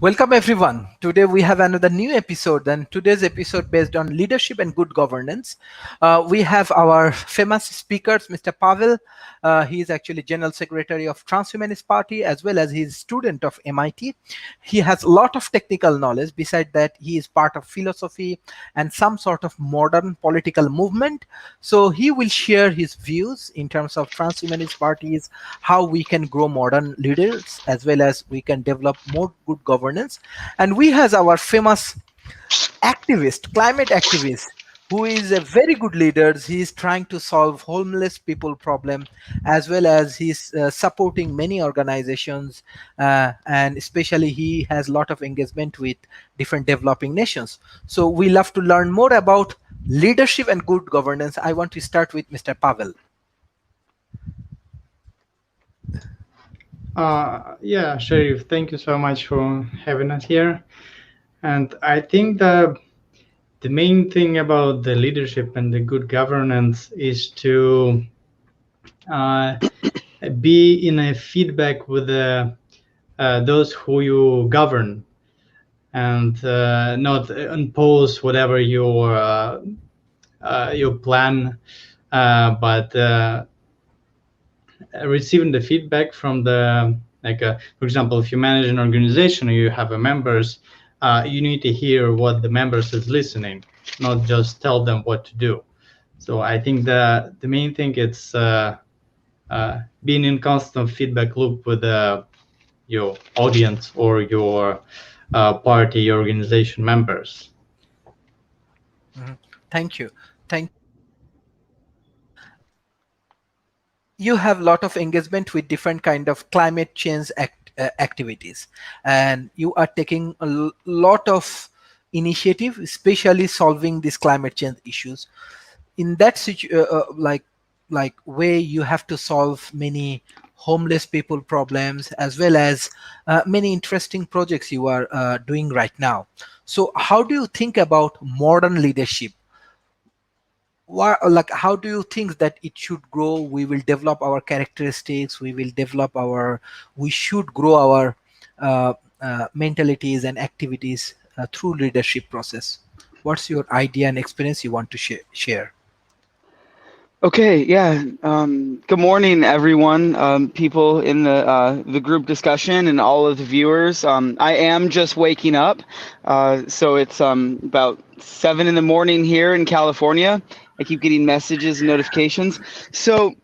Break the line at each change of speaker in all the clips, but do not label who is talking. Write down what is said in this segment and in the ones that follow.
Welcome everyone. Today we have another new episode, and today's episode based on leadership and good governance. We have our famous speakers, Mr. Pavel. He is actually General Secretary of Transhumanist Party as well as he is student of MIT. He has a lot of technical knowledge. Beside that, he is part of philosophy and some sort of modern political movement. So he will share his views in terms of transhumanist parties, how we can grow modern leaders as well as we can develop more good governance. And we has our famous activist, climate activist, who is a very good leader. He is trying to solve homeless people problem as well as he's supporting many organizations, and especially he has a lot of engagement with different developing nations. So we love to learn more about leadership and good governance. I want to start with Mr. Pavel.
Yeah, Sharif, thank you so much for having us here. And I think the main thing about the leadership and the good governance is to be in a feedback with those who you govern, and not impose whatever your plan, but receiving the feedback from the, for example, if you manage an organization or you have members, you need to hear what the members is listening, not just tell them what to do. So I think the main thing is being in constant feedback loop with your audience or your party, your organization members.
Thank you. You have a lot of engagement with different kind of climate change activities, and you are taking a lot of initiative, especially solving these climate change issues. In that like way, you have to solve many homeless people problems as well as many interesting projects you are doing right now. So how do you think about modern leadership? Like how do you think that it should grow? We will develop our characteristics, we should grow our mentalities and activities through leadership process. What's your idea and experience you want to share?
Okay, yeah. Good morning, everyone. People in the group discussion and all of the viewers. I am just waking up, so it's about 7 in the morning here in California. I keep getting messages and notifications. So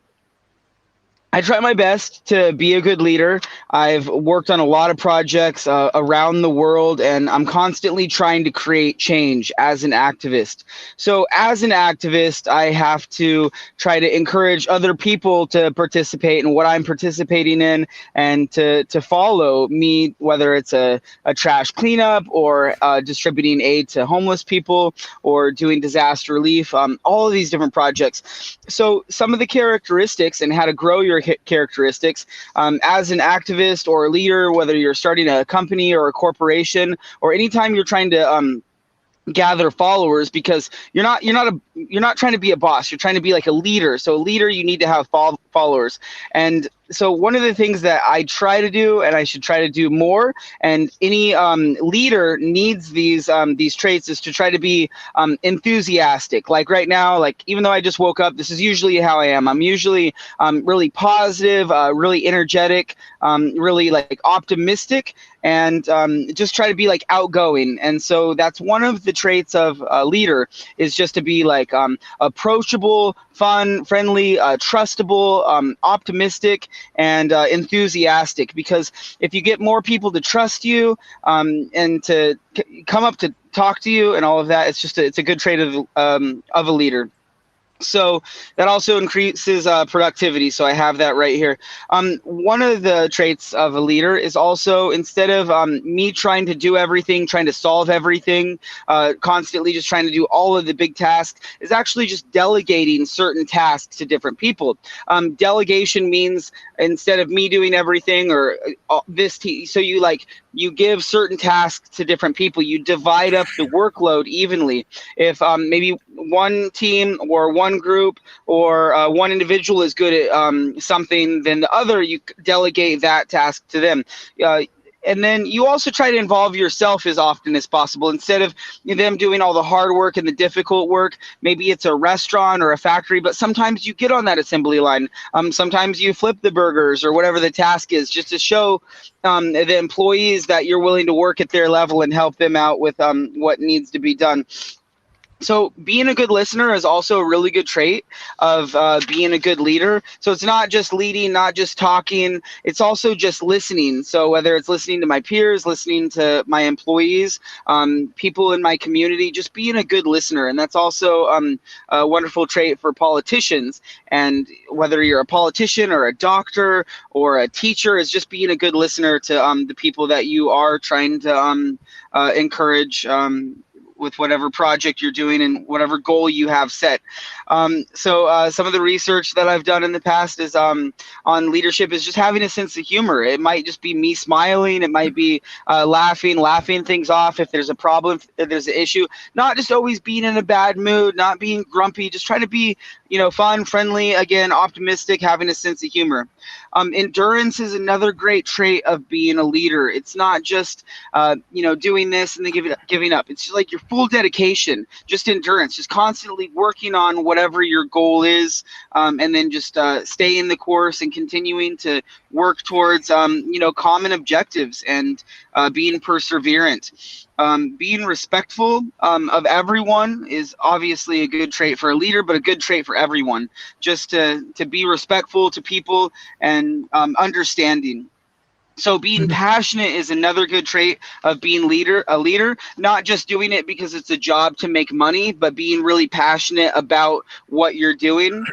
I try my best to be a good leader. I've worked on a lot of projects around the world, and I'm constantly trying to create change as an activist. So as an activist, I have to try to encourage other people to participate in what I'm participating in and to follow me, whether it's a trash cleanup or distributing aid to homeless people or doing disaster relief, all of these different projects. So some of the characteristics and how to grow your characteristics as an activist or a leader, whether you're starting a company or a corporation, or anytime you're trying to gather followers, because you're not trying to be a boss, you're trying to be like a leader. So a leader, you need to have followers. And so one of the things that I try to do, and I should try to do more, and any leader needs these traits, is to try to be enthusiastic. Like right now, like even though I just woke up, this is usually how I am. I'm usually really positive, really energetic, really like optimistic, and just try to be like outgoing. And so that's one of the traits of a leader, is just to be like approachable, fun, friendly, trustable, optimistic, and enthusiastic. Because if you get more people to trust you and to come up to talk to you and all of that, it's a good trait of a leader. So that also increases productivity. So I have that right here. One of the traits of a leader is also, instead of me trying to do everything, trying to solve everything, constantly just trying to do all of the big tasks, is actually just delegating certain tasks to different people. Delegation means, instead of me doing everything or so you give certain tasks to different people. You divide up the workload evenly. If maybe one team or one group or one individual is good at something, then the other, you delegate that task to them. And then you also try to involve yourself as often as possible instead of them doing all the hard work and the difficult work. Maybe it's a restaurant or a factory, but sometimes you get on that assembly line. Sometimes you flip the burgers or whatever the task is, just to show the employees that you're willing to work at their level and help them out with what needs to be done. So being a good listener is also a really good trait of being a good leader. So it's not just leading, not just talking, it's also just listening. So whether it's listening to my peers, listening to my employees, people in my community, just being a good listener. And that's also a wonderful trait for politicians. And whether you're a politician or a doctor or a teacher, is just being a good listener to the people that you are trying to encourage with whatever project you're doing and whatever goal you have set. So some of the research that I've done in the past is on leadership is just having a sense of humor. It might just be me smiling. It might be laughing things off if there's a problem, if there's an issue. Not just always being in a bad mood, not being grumpy, just trying to be, fun, friendly, again, optimistic, having a sense of humor. Endurance is another great trait of being a leader. It's not just, doing this and then giving up. It's just like your full dedication, just endurance, just constantly working on whatever your goal is, and then just staying the course and continuing to work towards, common objectives and being perseverant. Being respectful of everyone is obviously a good trait for a leader, but a good trait for everyone. Just to be respectful to people and understanding. So being passionate is another good trait of being a leader, not just doing it because it's a job to make money, but being really passionate about what you're doing.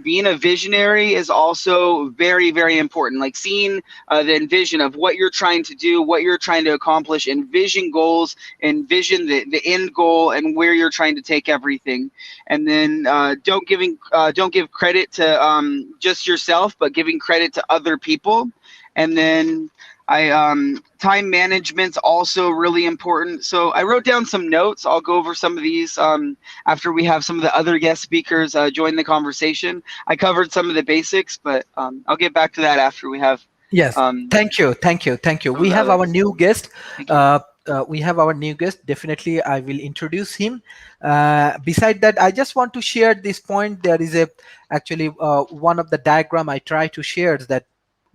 Being a visionary is also very, very important. Like seeing the vision of what you're trying to do, what you're trying to accomplish, envision goals, envision the end goal and where you're trying to take everything. And then don't give credit to just yourself, but giving credit to other people. And then time management's also really important. So I wrote down some notes. I'll go over some of these after we have some of the other guest speakers join the conversation. I covered some of the basics, but I'll get back to that after we have.
Yes. Thank you. We have our new guest. Definitely, I will introduce him. Beside that, I just want to share this point. There is actually one of the diagram I try to share is that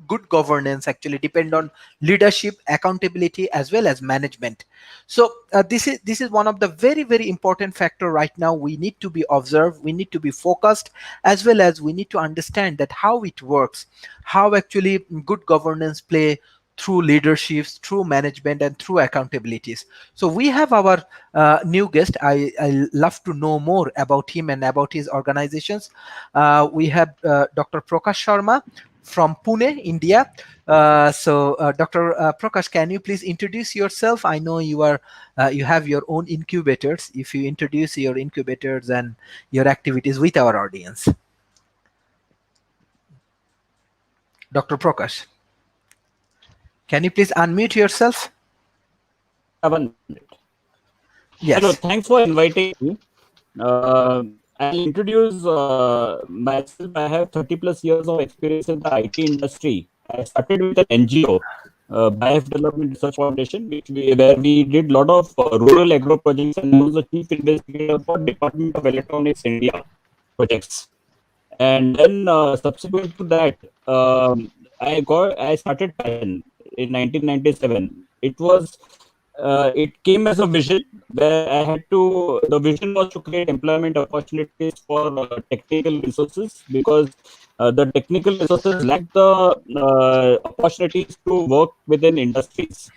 good governance actually depend on leadership, accountability, as well as management. So this is one of the very, very important factor right now. We need to be observed, we need to be focused, as well as we need to understand that how it works, how actually good governance play through leaderships, through management, and through accountabilities. So we have our new guest. I love to know more about him and about his organizations. We have Dr. Prakash Sharma from Pune, India. Dr. Prakash, can you please introduce yourself? I know you have your own incubators. If you introduce your incubators and your activities with our audience. Dr. Prakash, can you please unmute yourself? Yes.
Hello, thanks for inviting me. I'll introduce myself. I have 30 plus years of experience in the IT industry. I started with an NGO, BIF Development Research Foundation, where we did a lot of rural agro projects, and I was the chief investigator for Department of Electronics India projects. And then subsequent to that, I started Passion in 1997. It came as a vision where the vision was to create employment opportunities for technical resources, because the technical resources lack the opportunities to work within industries.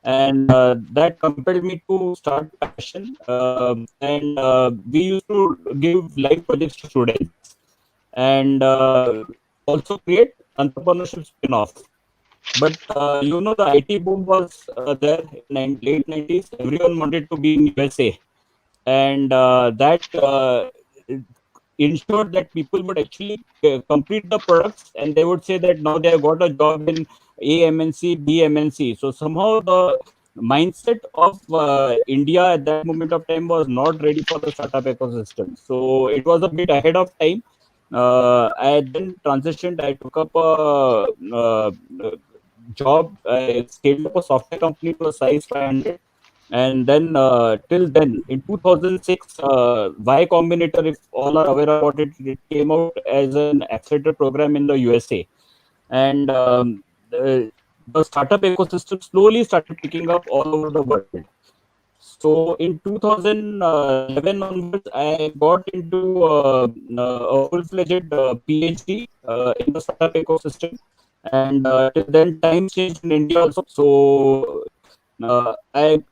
And that compelled me to start Passion. And we used to give live projects to students and also create entrepreneurship spin-off. But the IT boom was there in late 90s. Everyone wanted to be in USA, and that ensured that people would actually complete the products, and they would say that now they have got a job in A MNC, B MNC. So somehow the mindset of India at that moment of time was not ready for the startup ecosystem. So it was a bit ahead of time. I then transitioned. I took up job. I scaled up a software company to a size 500. And then till then, in 2006, Y Combinator, if all are aware about it, it came out as an accelerator program in the USA. And the startup ecosystem slowly started picking up all over the world. So in 2011 onwards, I got into a full-fledged PhD in the startup ecosystem, and till then times changed in India also. So I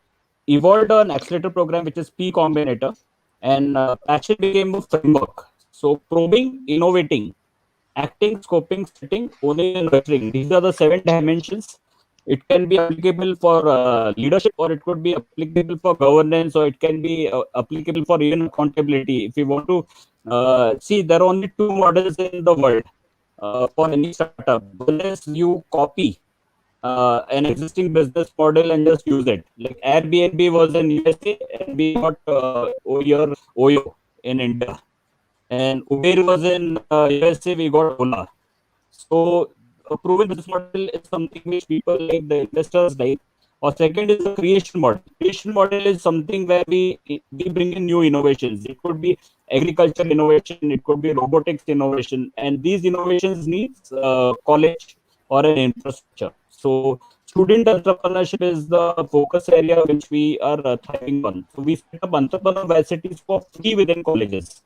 evolved an accelerator program which is P Combinator, and passion became a framework. So probing, innovating, acting, scoping, setting, owning, and nurturing. These are the 7 dimensions. It can be applicable for leadership, or it could be applicable for governance, or it can be applicable for even accountability. If you want to see, there are only 2 models in the world for any startup. One is you copy an existing business model and just use it. Like Airbnb was in USA, and we got Oyo in India, and Uber was in USA, we got Ola. So a proven business model is something which people like, the investors like. Or second is the creation model. Creation model is something where we bring in new innovations. It could be agriculture innovation, it could be robotics innovation, and these innovations needs college or an infrastructure. So student entrepreneurship is the focus area which we are thriving on. So we set up entrepreneur varsities for free within colleges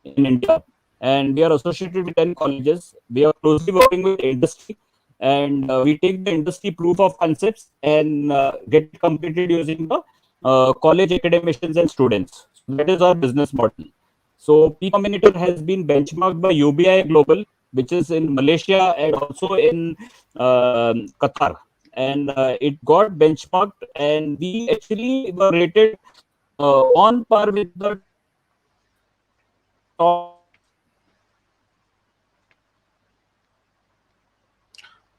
in India, and we are associated with 10 colleges. We are closely working with industry, and we take the industry proof of concepts and get it completed using the college academicians and students. So that is our business model. So P Combinator has been benchmarked by UBI Global, which is in Malaysia and also in Qatar. And it got benchmarked, and we actually were rated on par with the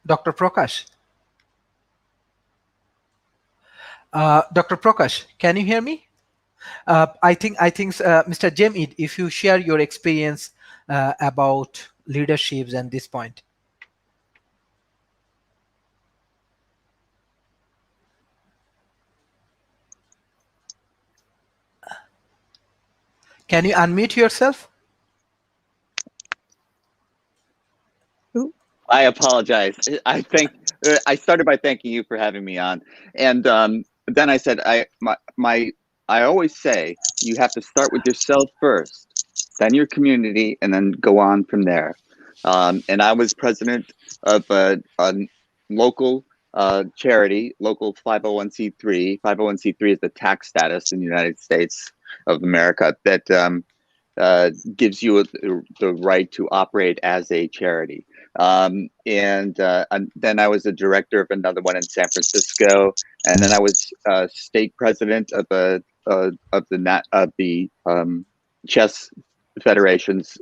Dr. Prakash. Dr. Prakash, can you hear me? I think, Mr. Jamid, if you share your experience about leaderships and this point. Can you unmute yourself?
I apologize. I started by thanking you for having me on, and then I said I always say you have to start with yourself first, then your community, and then go on from there. And I was president of a local charity, local 501c3. 501c3 is the tax status in the United States of America that gives you the right to operate as a charity. And then I was a director of another one in San Francisco, and then I was state president of the chess federations,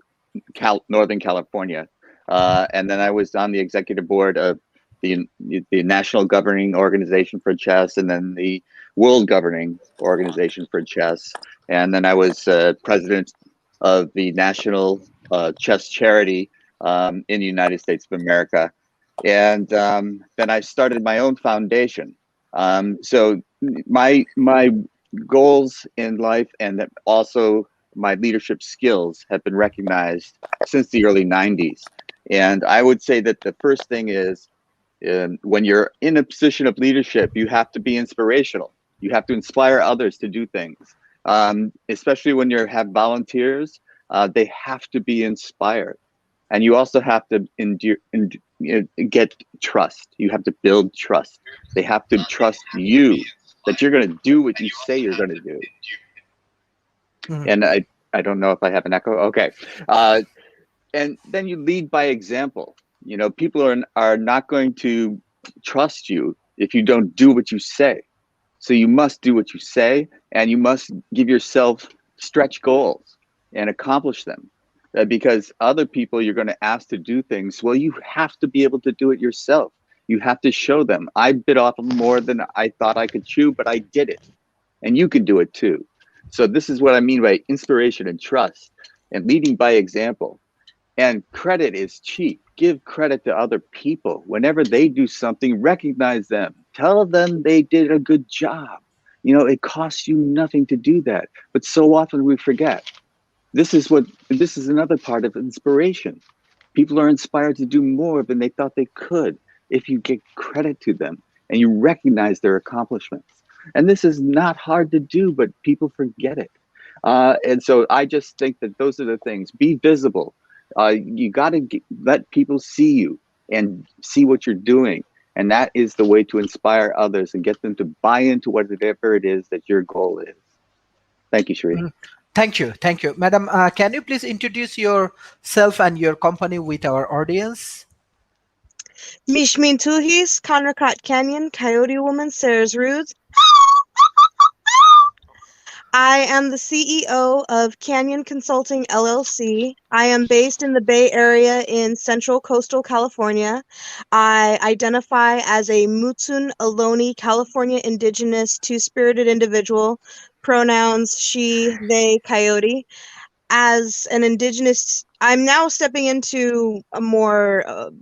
Northern California, and then I was on the executive board of the National Governing Organization for Chess, and then the World Governing Organization for Chess, and then I was president of the National Chess Charity in the United States of America. And then I started my own foundation. So my goals in life and also my leadership skills have been recognized since the early 90s. And I would say that the first thing is when you're in a position of leadership, you have to be inspirational. You have to inspire others to do things. Especially when you have volunteers, they have to be inspired. And you also have to get trust. You have to build trust. They have to trust you that you're going to do what you say you're going to do. Mm-hmm. And I don't know if I have an echo. Okay. And then you lead by example. You know, people are not going to trust you if you don't do what you say. So you must do what you say, and you must give yourself stretch goals and accomplish them. Because other people you're going to ask to do things, well, you have to be able to do it yourself. You have to show them. I bit off more than I thought I could chew, but I did it. And you can do it too. So this is what I mean by inspiration and trust and leading by example. And credit is cheap. Give credit to other people. Whenever they do something, recognize them. Tell them they did a good job. You know, it costs you nothing to do that. But so often we forget. This is another part of inspiration. People are inspired to do more than they thought they could if you give credit to them and you recognize their accomplishments. And this is not hard to do, but people forget it. And so I just think that those are the things. Be visible. You got to let people see you and see what you're doing. And that is the way to inspire others and get them to buy into whatever it is that your goal is. Thank you, Sharif.
Thank you. Thank you. Madam, can you please introduce yourself and your company with our audience?
Mishmin Tuhis, Conracat Canyon, Coyote Woman, Sarah's Roots. I am the CEO of Canyon Consulting LLC. I am based in the Bay Area in Central Coastal California. I identify as a Mutsun Ohlone California Indigenous Two-Spirited individual, pronouns she, they, coyote. As an Indigenous, I'm now stepping into a more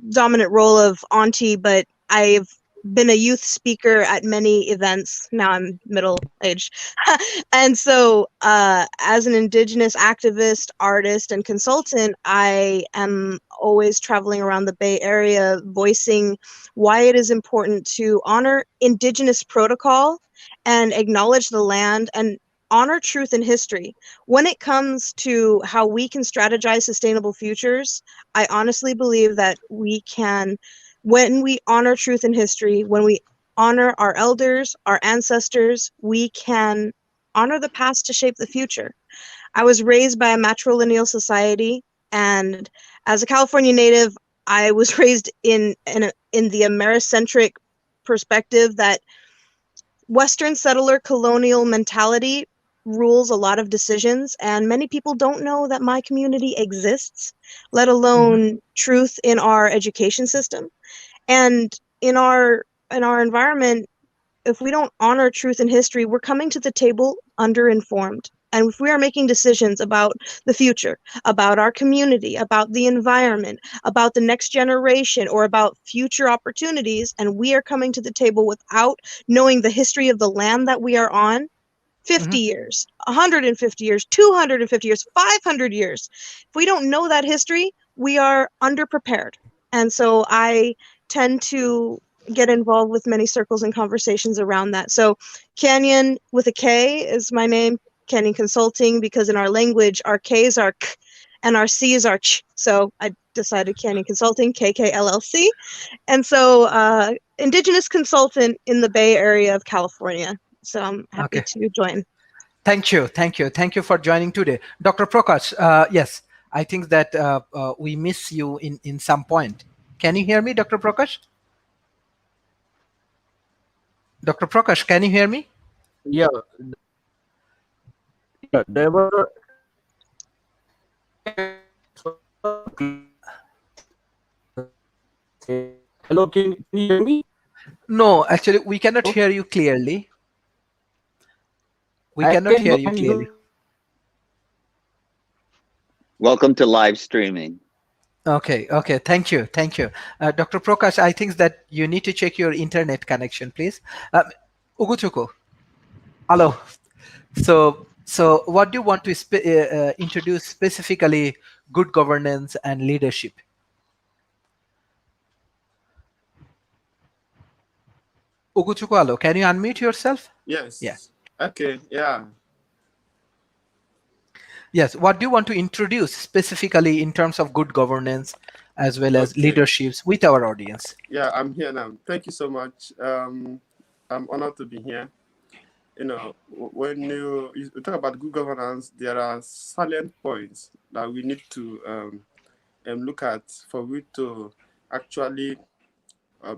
dominant role of auntie, but I've been a youth speaker at many events. Now I'm middle-aged. And so as an Indigenous activist, artist, and consultant, I am always traveling around the Bay Area voicing why it is important to honor Indigenous protocol and acknowledge the land and honor truth and history. When it comes to how we can strategize sustainable futures, I honestly believe that we can, when we honor truth and history, when we honor our elders, our ancestors, we can honor the past to shape the future. I was raised by a matrilineal society, and as a California native, I was raised in the Americentric perspective that Western settler colonial mentality rules a lot of decisions, and many people don't know that my community exists, let alone truth in our education system. And in our environment, if we don't honor truth and history, we're coming to the table underinformed. And if we are making decisions about the future, about our community, about the environment, about the next generation, or about future opportunities, and we are coming to the table without knowing the history of the land that we are on, 50 years, 150 years, 250 years, 500 years. If we don't know that history, we are underprepared. And so I tend to get involved with many circles and conversations around that. So Canyon with a K is my name, Canyon Consulting, because in our language, our K's are K and our C's are Ch. So I decided Canyon Consulting, KKLLC. And so Indigenous consultant in the Bay Area of California. So I'm happy to join.
Thank you. Thank you. Thank you for joining today. Dr. Prakash, yes, I think that we miss you in some point. Can you hear me, Dr. Prakash? Dr. Prakash, can you hear me?
Yeah, there were. Hello, can you hear me?
No, actually, we cannot hear you clearly. We cannot hear you clearly.
Welcome to live streaming.
Okay, okay, thank you, thank you. Dr. Prakash, I think that you need to check your internet connection, please. Uguchuku, hello. So what do you want to introduce specifically good governance and leadership? Uguchuku, hello, can you unmute yourself?
Yes.
Yeah.
Okay, yeah.
Yes, what do you want to introduce specifically in terms of good governance as well as leaderships with our audience?
Yeah, I'm here now. Thank you so much. I'm honored to be here. You know, when you talk about good governance, there are salient points that we need to look at for we to actually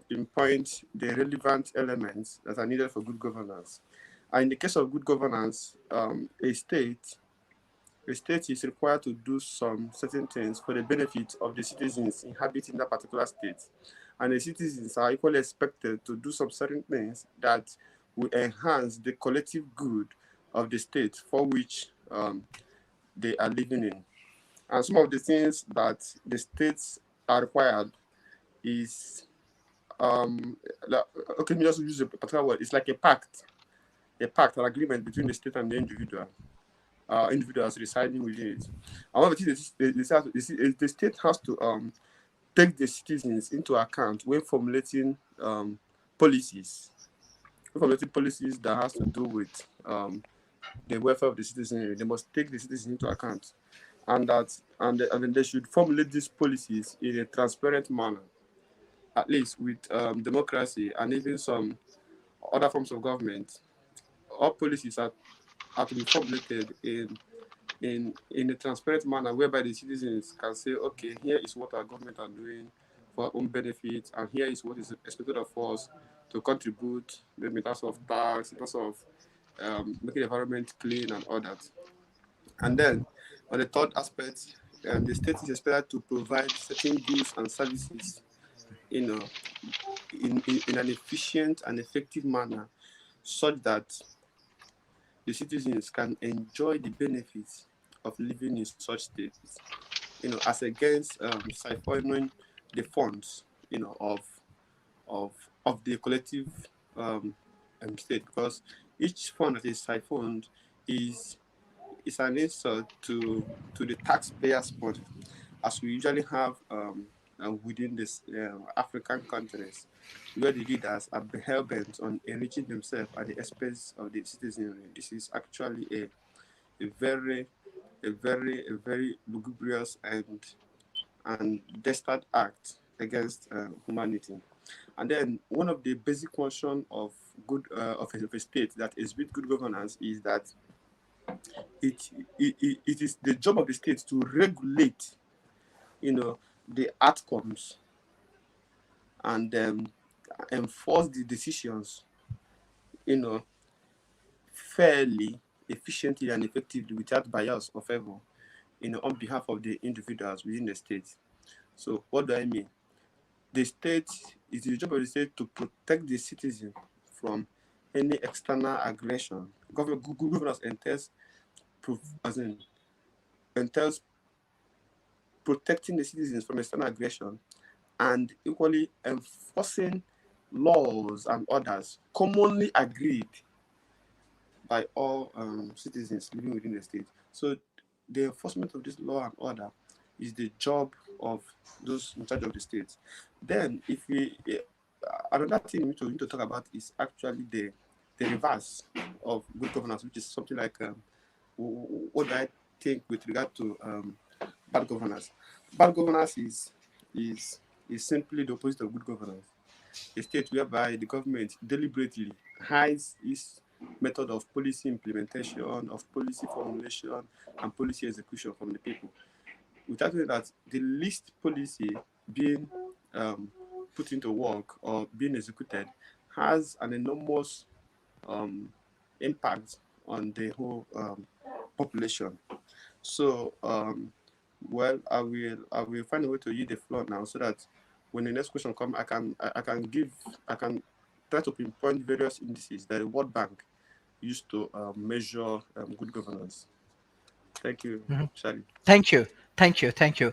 pinpoint the relevant elements that are needed for good governance. And in the case of good governance, a state is required to do some certain things for the benefit of the citizens inhabiting that particular state. And the citizens are equally expected to do some certain things that will enhance the collective good of the state for which they are living in. And some of the things that the states are required is, okay, let me just use a particular word. It's like a pact, an agreement between the state and the individual. Individuals residing within it. And one of the things the state has to take the citizens into account when formulating policies. That has to do with the welfare of the citizenry. They must take the citizens into account, and then they should formulate these policies in a transparent manner, at least with democracy and even some other forms of government. All policies are to be formulated in a transparent manner, whereby the citizens can say, okay, here is what our government are doing for our own benefit, and here is what is expected of us to contribute, maybe in terms of tax, in terms of making the environment clean and all that. And then on the third aspect, the state is expected to provide certain goods and services, in an efficient and effective manner, such that the citizens can enjoy the benefits of living in such states, as against siphoning the funds, of the collective state, because each fund that is siphoned is an insult to the taxpayers' money, as we usually have within this African countries, where the leaders are hell-bent on enriching themselves at the expense of the citizenry. This is actually a very lugubrious and desperate act against humanity. And then one of the basic functions of a state that is with good governance is that it is the job of the state to regulate, the outcomes, and enforce the decisions, fairly, efficiently, and effectively, without bias or favor, on behalf of the individuals within the state. So what do I mean? The state, is the job of the state to protect the citizen from any external aggression. Good governance entails protecting the citizens from external aggression, and equally enforcing laws and orders commonly agreed by all citizens living within the state. So the enforcement of this law and order is the job of those in charge of the state. Then, another thing we need to talk about is actually the reverse of good governance, which is something like what I think with regard to bad governance. Bad governance is simply the opposite of good governance. A state whereby the government deliberately hides its method of policy implementation, of policy formulation, and policy execution from the people, without knowing that the least policy being put into work or being executed has an enormous impact on the whole population. So, well, I will find a way to yield the floor now, so that when the next question comes, I can try to pinpoint various indices that the World Bank used to measure good governance. Thank you, Charlie.
Thank you.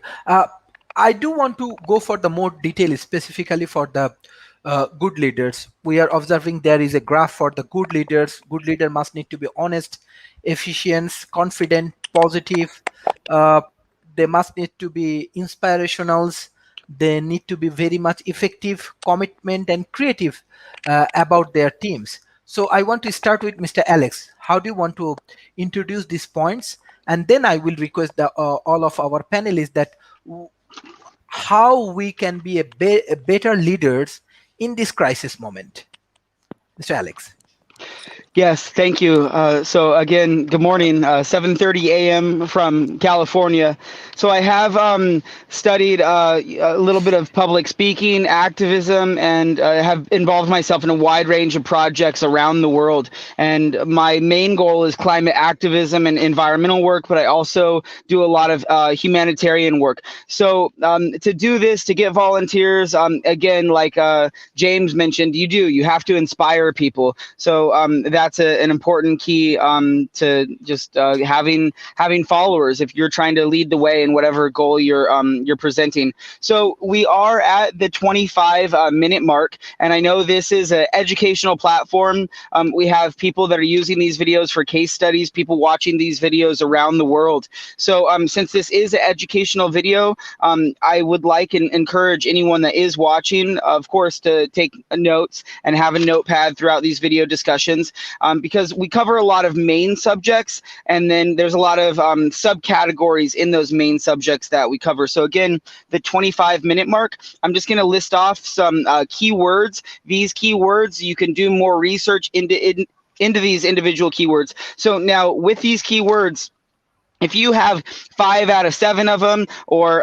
I do want to go for the more detail, specifically for the good leaders. We are observing there is a graph for the good leaders. Good leader must need to be honest, efficient, confident, positive. They must need to be inspirational. They need to be very much effective, commitment, and creative about their teams. So I want to start with Mr. Alex. How do you want to introduce these points? And then I will request all of our panelists that how we can be a better leaders in this crisis moment. Mr. Alex.
Yes, thank you. So again, good morning, 7:30 a.m. from California. So I have studied a little bit of public speaking, activism, and have involved myself in a wide range of projects around the world. And my main goal is climate activism and environmental work, but I also do a lot of humanitarian work. So to do this, to get volunteers, again, like James mentioned, you have to inspire people. So that that's an important key to just having followers if you're trying to lead the way in whatever goal you're presenting. So we are at the 25-minute mark, and I know this is an educational platform. We have people that are using these videos for case studies, people watching these videos around the world. So since this is an educational video, I would like and encourage anyone that is watching, of course, to take notes and have a notepad throughout these video discussions, because we cover a lot of main subjects, and then there's a lot of subcategories in those main subjects that we cover. So again, the 25-minute mark, I'm just going to list off some keywords. These keywords, you can do more research into these individual keywords. So now with these keywords, if you have 5 out of 7 of them, or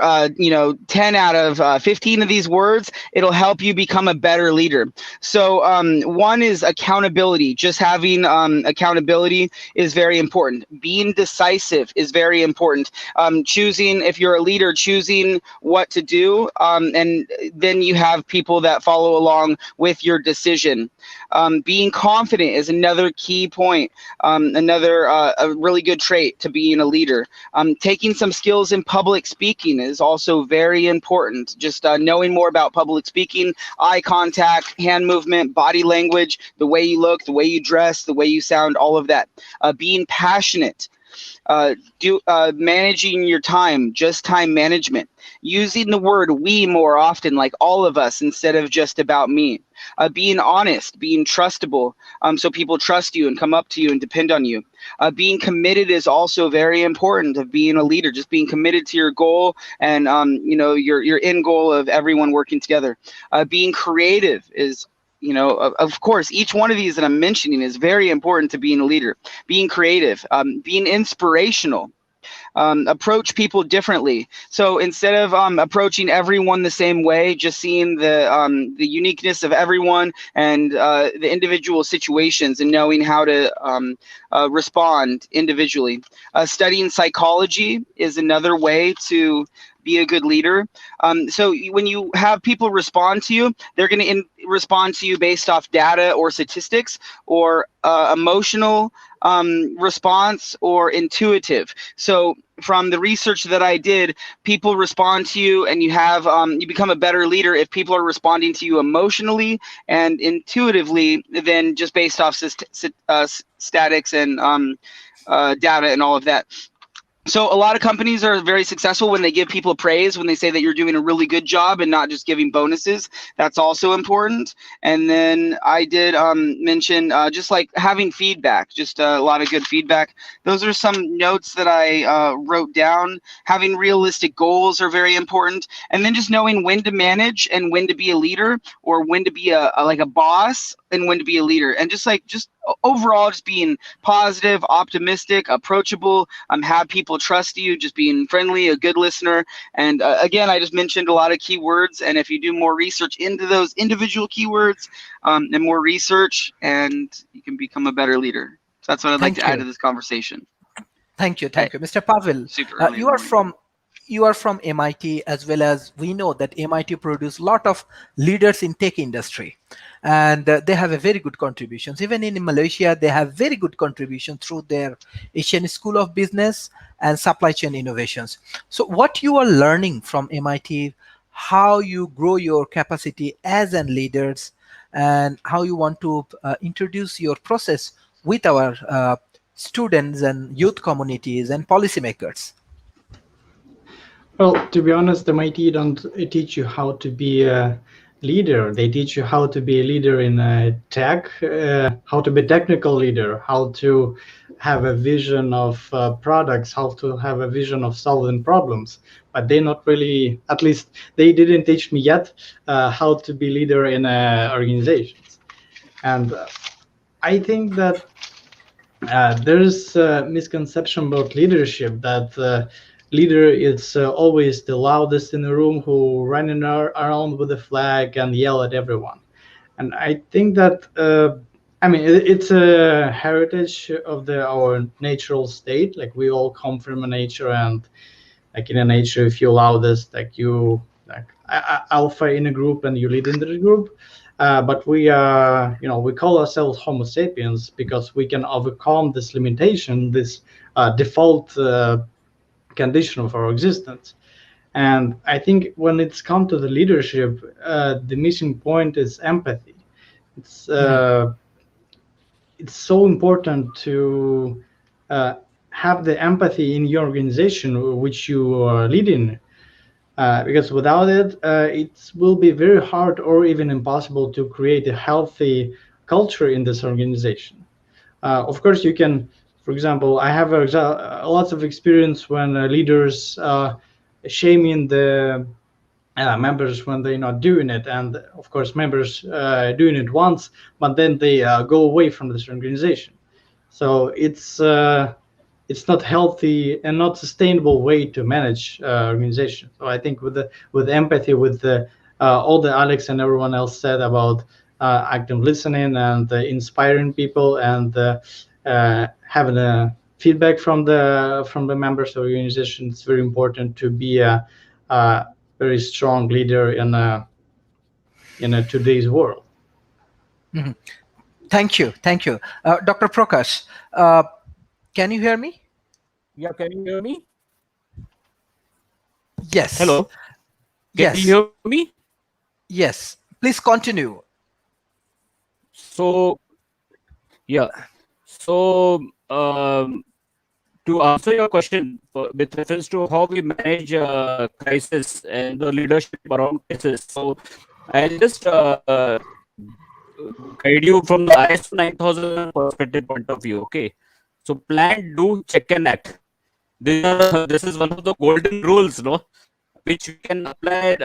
10 out of 15 of these words, it'll help you become a better leader. So one is accountability. Just having accountability is very important. Being decisive is very important. Choosing, if you're a leader, choosing what to do, and then you have people that follow along with your decision. Being confident is another key point, another a really good trait to being a leader. Taking some skills in public speaking is also very important. Just knowing more about public speaking, eye contact, hand movement, body language, the way you look, the way you dress, the way you sound, all of that. Being passionate. Managing your time, just time management. Using the word we more often, like all of us, instead of just about me. Being honest, being trustable, so people trust you and come up to you and depend on you. Being committed is also very important of being a leader, just being committed to your goal and your end goal of everyone working together. Being creative is, of course, each one of these that I'm mentioning is very important to being a leader. Being creative, being inspirational. Approach people differently. So instead of approaching everyone the same way, just seeing the uniqueness of everyone and the individual situations and knowing how to respond individually. Studying psychology is another way to be a good leader. So when you have people respond to you, they're going to respond to you based off data or statistics, or emotional response, or intuitive. So from the research that I did, people respond to you, and you have you become a better leader if people are responding to you emotionally and intuitively than just based off statics and data and all of that. So a lot of companies are very successful when they give people praise, when they say that you're doing a really good job and not just giving bonuses. That's also important. And then I did mention just like having feedback, just a lot of good feedback. Those are some notes that I wrote down. Having realistic goals are very important. And then just knowing when to manage and when to be a leader, or when to be like a boss and when to be a leader. And just overall, just being positive, optimistic, approachable, have people trust you, just being friendly, a good listener. And again, I just mentioned a lot of keywords, and if you do more research into those individual keywords and more research, and you can become a better leader. So that's what I'd like to add to this conversation.
Thank you. Mr. Pavel, you are from MIT, as well as we know that MIT produce a lot of leaders in tech industry, and they have a very good contributions. Even in Malaysia, they have very good contribution through their Asian School of Business and Supply Chain Innovations. So what you are learning from MIT, how you grow your capacity as an leaders, and how you want to introduce your process with our students and youth communities and policymakers.
Well, to be honest, MIT don't teach you how to be a leader. They teach you how to be a leader in tech, how to be a technical leader, how to have a vision of products, how to have a vision of solving problems. But they not really, at least they didn't teach me yet how to be leader in organizations. And I think that there is a misconception about leadership, that leader is always the loudest in the room, who running around with a flag and yell at everyone. And I think that it's a heritage of our natural state. Like, we all come from a nature, and like in a nature, if you're loudest, like you alpha in a group and you lead in the group. But we we call ourselves Homo sapiens because we can overcome this limitation, this default condition of our existence. And I think when it's come to the leadership, the missing point is empathy. It's it's so important to have the empathy in your organization which you are leading, because without it, it will be very hard or even impossible to create a healthy culture in this organization. Of course, you can, for example, I have lots of experience when leaders shaming the members when they're not doing it, and of course members doing it once, but then they go away from this organization. So it's not healthy and not sustainable way to manage organization. So I think with empathy, with all the Alex and everyone else said about active listening and inspiring people and having a feedback from the members of the organization, it's very important to be a very strong leader in a today's world.
Thank you. Dr. Prakash, can you hear me?
Yeah, can you hear me?
Yes.
Hello. Can you hear me?
Yes. Please continue.
So, yeah. So, to answer your question with reference to how we manage crisis and the leadership around crisis, so I'll just guide you from the ISO 9000 perspective point of view. Okay. So, plan, do, check, and act. This is one of the golden rules, no, which we can apply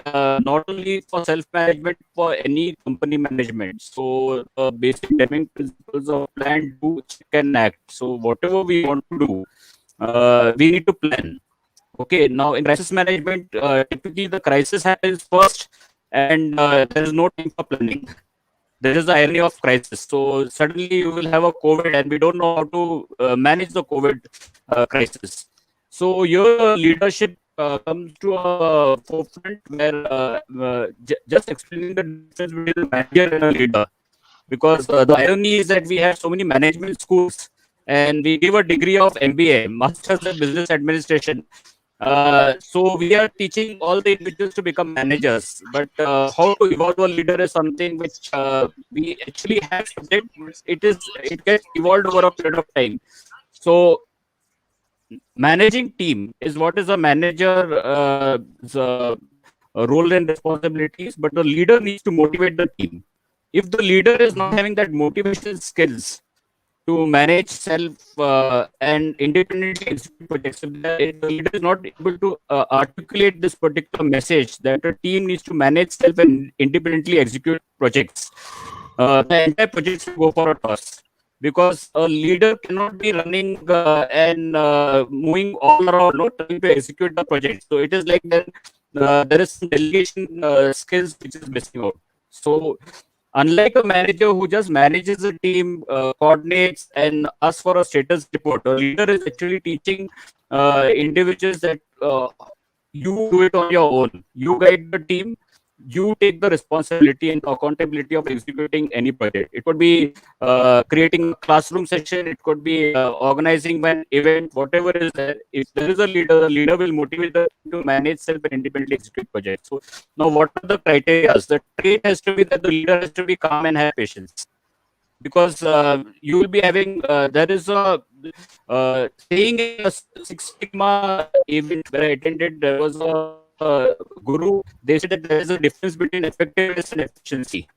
not only for self-management, for any company management. So basic Deming principles of plan, do, check, and act. So whatever we want to do, we need to plan. Okay, now in crisis management, typically the crisis happens first, and there is no time for planning. There is the irony of crisis. So suddenly you will have a COVID, and we don't know how to manage the COVID crisis. So your leadership comes to a forefront where just explaining the difference between a manager and a leader. Because the irony is that we have so many management schools and we give a degree of MBA, Masters in Business Administration. So we are teaching all the individuals to become managers, but how to evolve a leader is something which we actually have subject. It gets evolved over a period of time. So managing team is what is a manager role and responsibilities, but the leader needs to motivate the team. If the leader is not having that motivation skills to manage self and independently execute projects, if the leader is not able to articulate this particular message that the team needs to manage self and independently execute projects, the entire projects will go for a toss. Because a leader cannot be running and moving all around, no, trying to execute the project. So it is like then there is some delegation skills which is missing out. So unlike a manager who just manages a team, coordinates, and asks for a status report, a leader is actually teaching individuals that you do it on your own. You guide the team. You take the responsibility and accountability of executing any project. It could be creating a classroom session. It could be organizing an event, whatever is there. If there is a leader, the leader will motivate the team to manage self and independently execute projects. So now what are the criteria? The trait has to be that the leader has to be calm and have patience. Because you will be having, there is a saying in a Six Sigma event where I attended, there was a guru, they said that there is a difference between effectiveness and efficiency.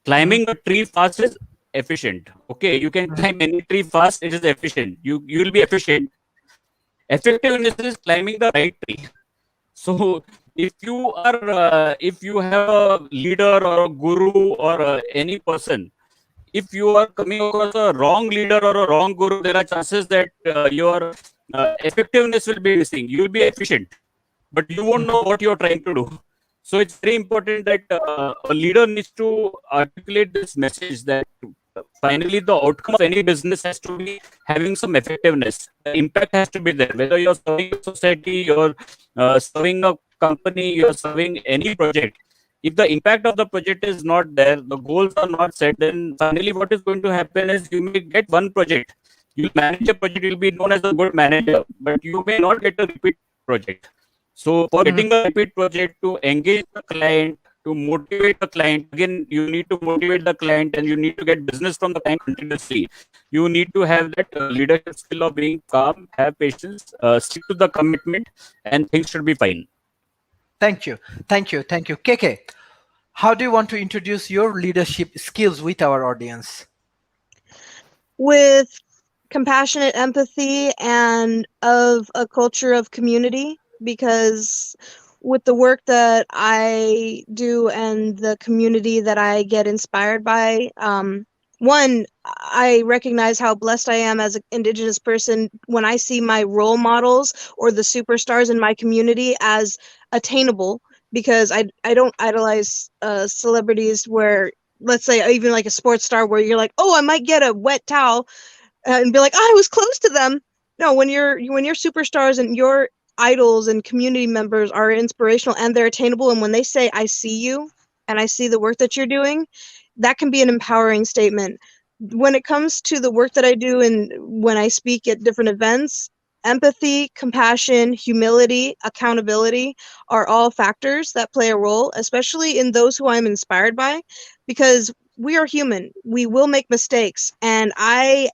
Climbing a tree fast is efficient. Okay, you can climb any tree fast, it is efficient. You will be efficient. Effectiveness is climbing the right tree. So if you have a leader or a guru or any person, if you are coming across a wrong leader or a wrong guru, there are chances that your effectiveness will be missing. You will be efficient, but you won't know what you're trying to do. So it's very important that a leader needs to articulate this message that finally the outcome of any business has to be having some effectiveness. The impact has to be there. Whether you're serving a society, you're serving a company, you're serving any project. if the impact of the project is not there, the goals are not set, then finally what is going to happen is you may get one project. You'll manage a project, you'll be known as a good manager, but you may not get a repeat project. So for
Mhm.
getting a repeat project, to engage the client, to motivate the client, again, you need to motivate the client and you need to get business from the client continuously. You need to have that leadership skill of being calm, have patience, stick to the commitment, and things should be fine.
Thank you. Thank you. Thank you. KK, how do you want to introduce your leadership skills with our audience?
With compassionate empathy and of a culture of community, because with the work that I do and the community that I get inspired by, one, I recognize how blessed I am as an Indigenous person when I see my role models or the superstars in my community as attainable, because I don't idolize celebrities where, let's say, even like a sports star where you're like, oh, I might get a wet towel and be like, oh, I was close to them. No, when you're superstars and your idols and community members are inspirational and they're attainable, and when they say, I see you and I see the work that you're doing, that can be an empowering statement. When it comes to the work that I do and when I speak at different events, empathy, compassion, humility, accountability are all factors that play a role, especially in those who I'm inspired by, because we are human. We will make mistakes, and I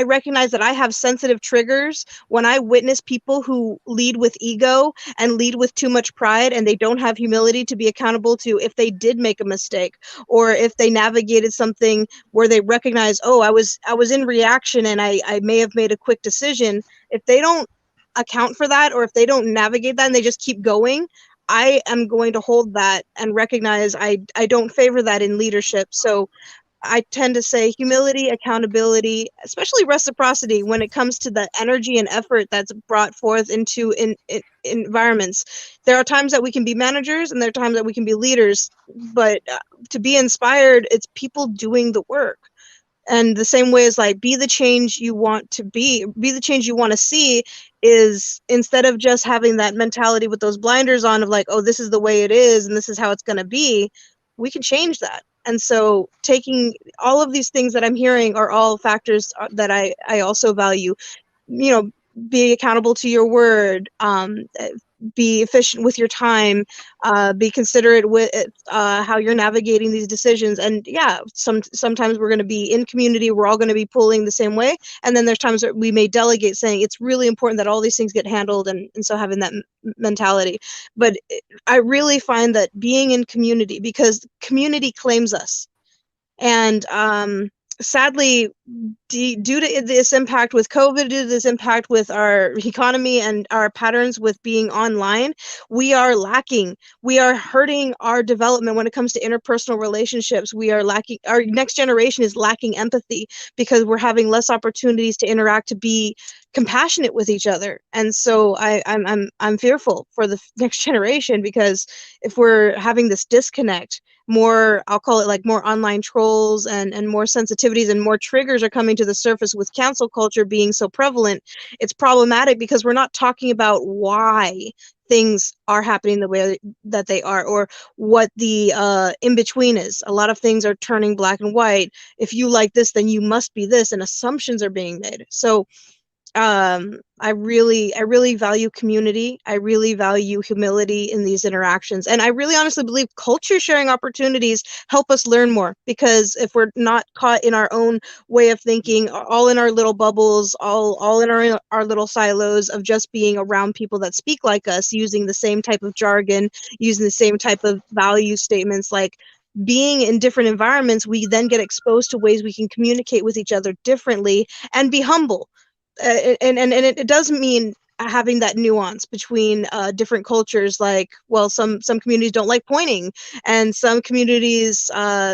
recognize that I have sensitive triggers when I witness people who lead with ego and lead with too much pride, and they don't have humility to be accountable to if they did make a mistake, or if they navigated something where they recognize, oh, I was in reaction and I may have made a quick decision. If they don't account for that, or if they don't navigate that and they just keep going, I am going to hold that and recognize I don't favor that in leadership. So I tend to say humility, accountability, especially reciprocity when it comes to the energy and effort that's brought forth into in environments. There are times that we can be managers and there are times that we can be leaders, but to be inspired, it's people doing the work. And the same way as like be the change you want to be the change you want to see, is instead of just having that mentality with those blinders on of like, oh, this is the way it is and this is how it's going to be, we can change that. And so taking all of these things that I'm hearing are all factors that I also value. You know, be accountable to your word, be efficient with your time, be considerate with how you're navigating these decisions. And yeah, sometimes we're going to be in community, we're all going to be pulling the same way, and then there's times that we may delegate, saying it's really important that all these things get handled, and so having that mentality. But I really find that being in community, because community claims us, and sadly, due to this impact with COVID, due to this impact with our economy and our patterns with being online, we are lacking. We are hurting our development when it comes to interpersonal relationships. We are lacking. Our next generation is lacking empathy because we're having less opportunities to interact, to be compassionate with each other. And so I'm fearful for the next generation, because if we're having this disconnect, more, I'll call it like more online trolls and more sensitivities and more triggers are coming to the surface with cancel culture being so prevalent, it's problematic because we're not talking about why things are happening the way that they are, or what the in between is. A lot of things are turning black and white. If you like this, then you must be this, and assumptions are being made. So I really value community. I really value humility in these interactions, and I really honestly believe culture sharing opportunities help us learn more, because if we're not caught in our own way of thinking, all in our little bubbles, all in our little silos of just being around people that speak like us, using the same type of jargon, using the same type of value statements, like being in different environments, we then get exposed to ways we can communicate with each other differently and be humble. And it does mean having that nuance between different cultures. Like, well, some communities don't like pointing, and some communities,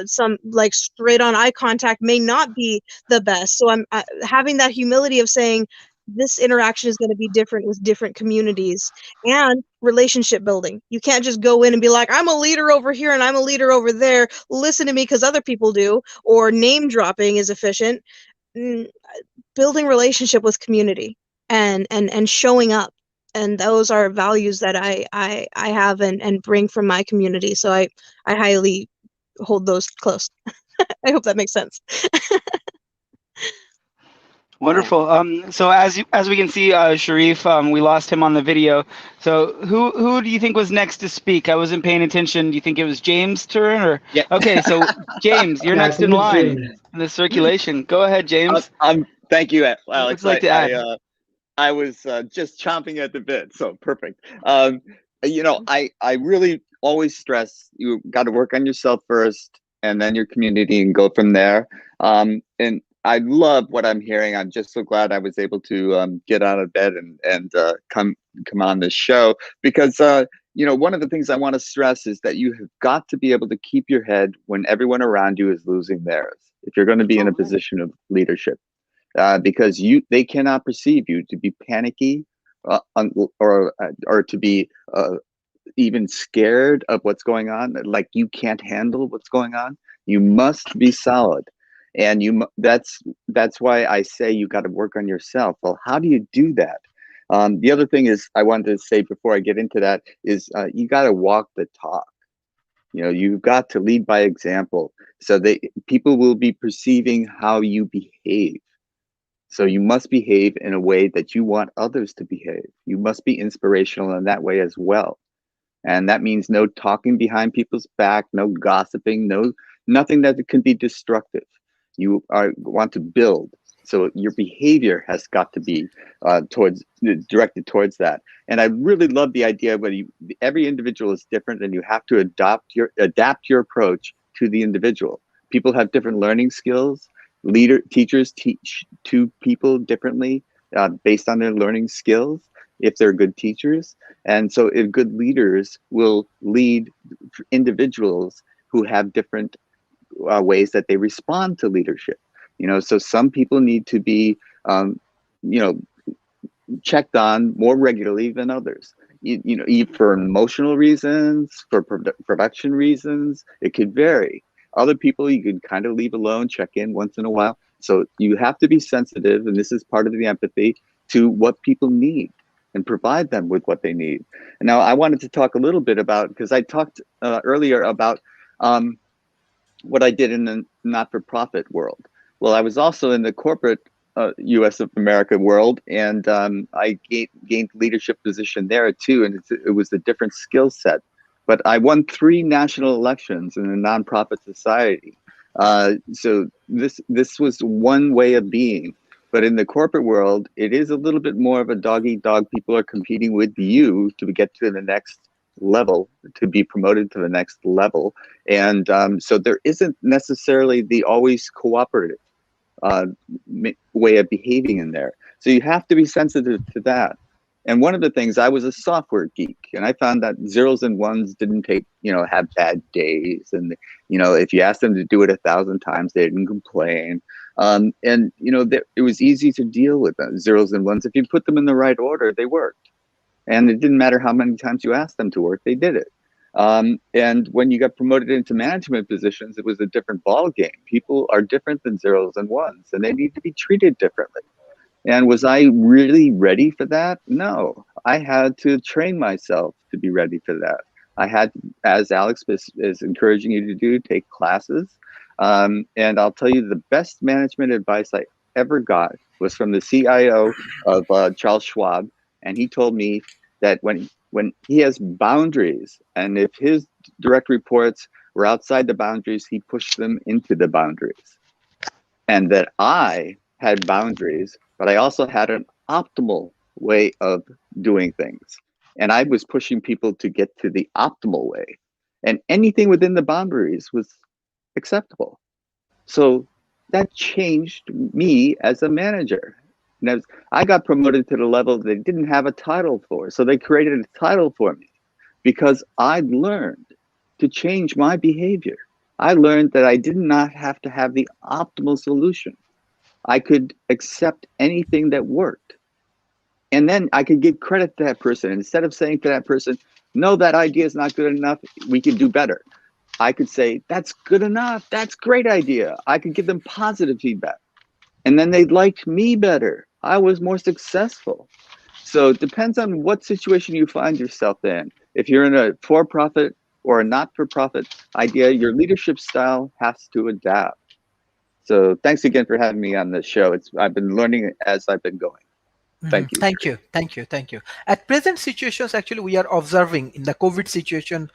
some like straight on eye contact may not be the best. So I'm having that humility of saying this interaction is going to be different with different communities. And relationship building, you can't just go in and be like, I'm a leader over here and I'm a leader over there, listen to me because other people do, or name dropping is efficient. Building relationship with community and showing up and those are values that I have and bring from my community. So I highly hold those close. I hope that makes sense.
Wonderful. So as we can see, Sharif, we lost him on the video. So who do you think was next to speak? I wasn't paying attention. Do you think it was James' turn or?
Yeah.
Okay, so James, you're
Yeah, I
next in
think it's
line
James.
in the circulation. Go ahead, James.
Thank you,
What would
Alex.
you like to add?
I was just chomping at the bit, so perfect. I really always stress you got to work on yourself first, and then your community, and go from there. And I love what I'm hearing. I'm just so glad I was able to get out of bed and come on this show, because one of the things I want to stress is that you have got to be able to keep your head when everyone around you is losing theirs. If you're going to be in a position of leadership. Because they cannot perceive you to be panicky or to be even scared of what's going on, like you can't handle what's going on. You must be solid, and that's why I say you got to work on yourself. Well, how do you do that? The other thing is I wanted to say before I get into that is you got to walk the talk. You've got to lead by example, so people will be perceiving how you behave. So you must behave in a way that you want others to behave. You must be inspirational in that way as well. And that means no talking behind people's back, no gossiping, nothing that can be destructive. You want to build. So your behavior has got to be directed towards that. And I really love the idea where every individual is different, and you have to adapt your approach to the individual. People have different learning skills. Teachers teach to people differently based on their learning skills, if they're good teachers. And so if good leaders will lead individuals who have different ways that they respond to leadership. So some people need to be checked on more regularly than others. For emotional reasons, for production reasons, it could vary. Other people you can kind of leave alone, check in once in a while. So you have to be sensitive, and this is part of the empathy, to what people need and provide them with what they need. And now I wanted to talk a little bit about, because I talked earlier about what I did in the not-for-profit world. Well, I was also in the corporate U.S. of America world, and I gained leadership position there too, and it was a different skill set. But I won 3 national elections in a nonprofit society. So this was one way of being. But in the corporate world, it is a little bit more of a dog-eat-dog. People are competing with you to get to the next level, to be promoted to the next level. And so there isn't necessarily the always cooperative way of behaving in there. So you have to be sensitive to that. And one of the things, I was a software geek, and I found that zeros and ones didn't have bad days. And, if you asked them to do it 1,000 times, they didn't complain. And, it was easy to deal with them. Zeros and ones. If you put them in the right order, they worked. And it didn't matter how many times you asked them to work, they did it. And when you got promoted into management positions, it was a different ball game. People are different than zeros and ones, and they need to be treated differently. And was I really ready for that? No, I had to train myself to be ready for that. I had, as Alex is encouraging you to do, take classes. And I'll tell you, the best management advice I ever got was from the CIO of Charles Schwab. And he told me that when he has boundaries, and if his direct reports were outside the boundaries, he pushed them into the boundaries. And that I had boundaries, but I also had an optimal way of doing things. And I was pushing people to get to the optimal way. And anything within the boundaries was acceptable. So that changed me as a manager. And I got promoted to the level they didn't have a title for. So they created a title for me because I'd learned to change my behavior. I learned that I did not have to have the optimal solution. I could accept anything that worked. And then I could give credit to that person. Instead of saying to that person, no, that idea is not good enough, we can do better. I could say, that's good enough, that's a great idea. I could give them positive feedback. And then they liked me better. I was more successful. So it depends on what situation you find yourself in. If you're in a for-profit or a not-for-profit idea, your leadership style has to adapt. So thanks again for having me on this show. I've been learning as I've been going. Thank you.
Thank you. At present situations, actually, we are observing in the COVID situation.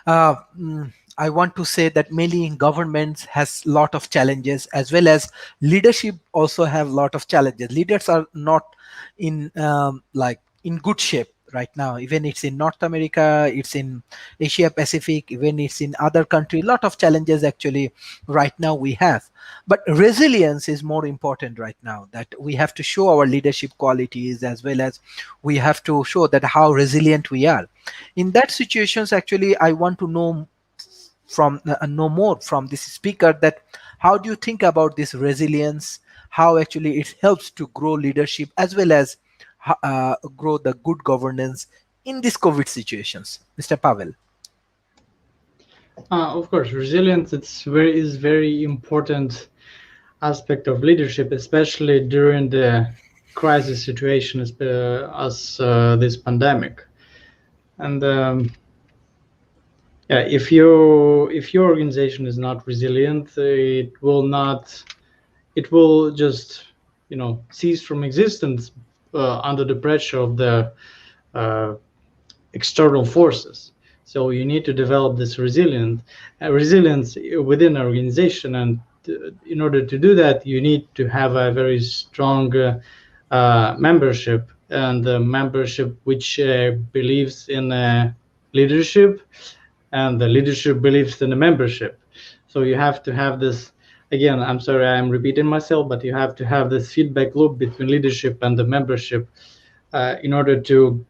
Uh, mm, I want to say that mainly governments has lot of challenges, as well as leadership also have lot of challenges. Leaders are not in like in good shape right now. Even it's in North America, it's in Asia Pacific, even it's in other country. Lot of challenges actually right now we have. But resilience is more important right now. That we have to show our leadership qualities, as well as we have to show that how resilient we are. In that situations, actually, I want to know more from this speaker, that how do you think about this resilience, how actually it helps to grow leadership, as well as grow the good governance in these COVID situations. Mr. Pavel.
Of course, resilience is very important aspect of leadership, especially during the crisis situation as this pandemic. And yeah, if your organization is not resilient, it will just cease from existence under the pressure of the external forces. So you need to develop this resilience within an organization, and in order to do that, you need to have a very strong membership, and a membership which believes in leadership, and the leadership believes in the membership. So you have to have this, again, I'm sorry I'm repeating myself, but you have to have this feedback loop between leadership and the membership in order to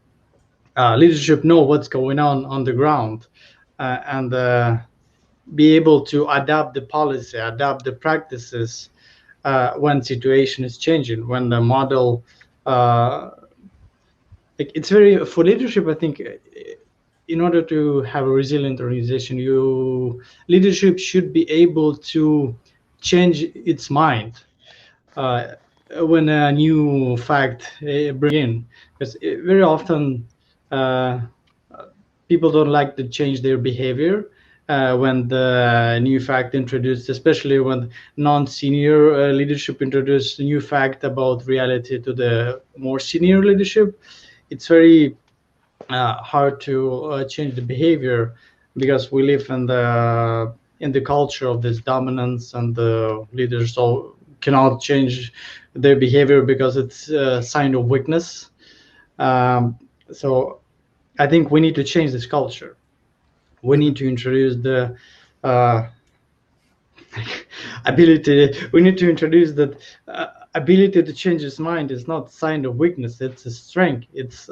leadership know what's going on the ground, and be able to adapt the policy, adapt the practices when situation is changing, when the model it's very, for leadership, I think, in order to have a resilient organization, leadership should be able to change its mind when a new fact bring in, because very often people don't like to change their behavior when the new fact introduced, especially when non-senior leadership introduced a new fact about reality to the more senior leadership. It's very hard to change the behavior, because we live in the culture of this dominance, and the leaders so cannot change their behavior because it's a sign of weakness. So I think we need to change this culture. We need to introduce the ability. We need to introduce that ability to change his mind is not a sign of weakness. It's a strength. It's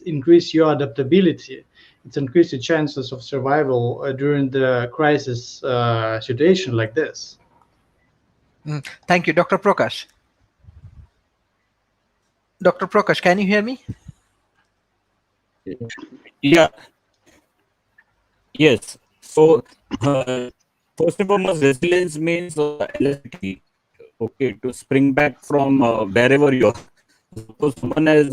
increase your adaptability. It's increase your chances of survival during the crisis situation like this.
Thank you, Dr. Prakash. Dr. Prakash, can you hear me?
Yeah. Yes. So first and foremost, resilience means elasticity. Okay, to spring back from wherever you are. Suppose someone has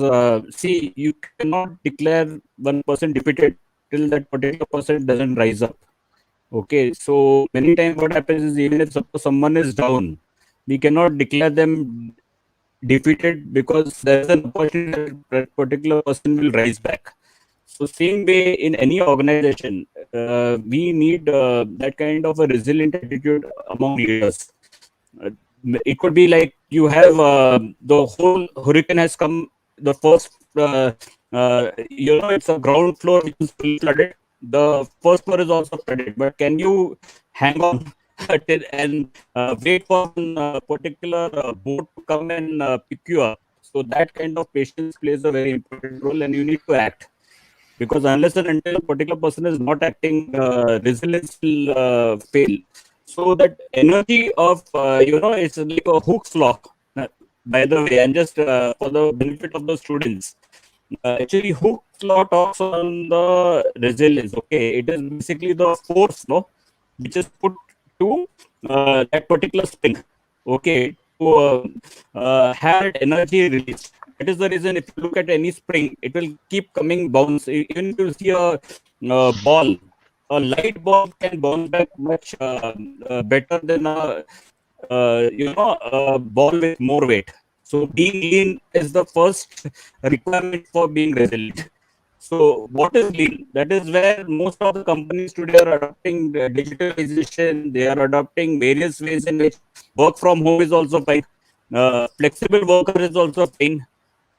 see, you cannot declare one person defeated till that particular person doesn't rise up. Okay, so many times what happens is, even if suppose someone is down, we cannot declare them defeated, because there is an opportunity that particular person will rise back. So same way in any organization, we need that kind of a resilient attitude among leaders. It could be like you have the whole hurricane has come, the first it's a ground floor which is fully flooded, the first floor is also flooded, but can you hang on and wait for a particular boat to come and pick you up? So that kind of patience plays a very important role, and you need to act, because unless and until a particular person is not acting, resilience will fail. So that energy of it's like a Hooke's law. By the way, and just for the benefit of the students, actually Hooke's law talks on the resilience. Okay, it is basically the force, which is put to that particular spring. Okay, to have energy released That is the reason if you look at any spring, it will keep coming bounce. Even if you see a ball, a light ball can bounce back much better than a ball with more weight. So being lean is the first requirement for being resilient. So what is lean? That is where most of the companies today are adopting digitalization. They are adopting various ways in which work from home is also fine. Flexible worker is also fine.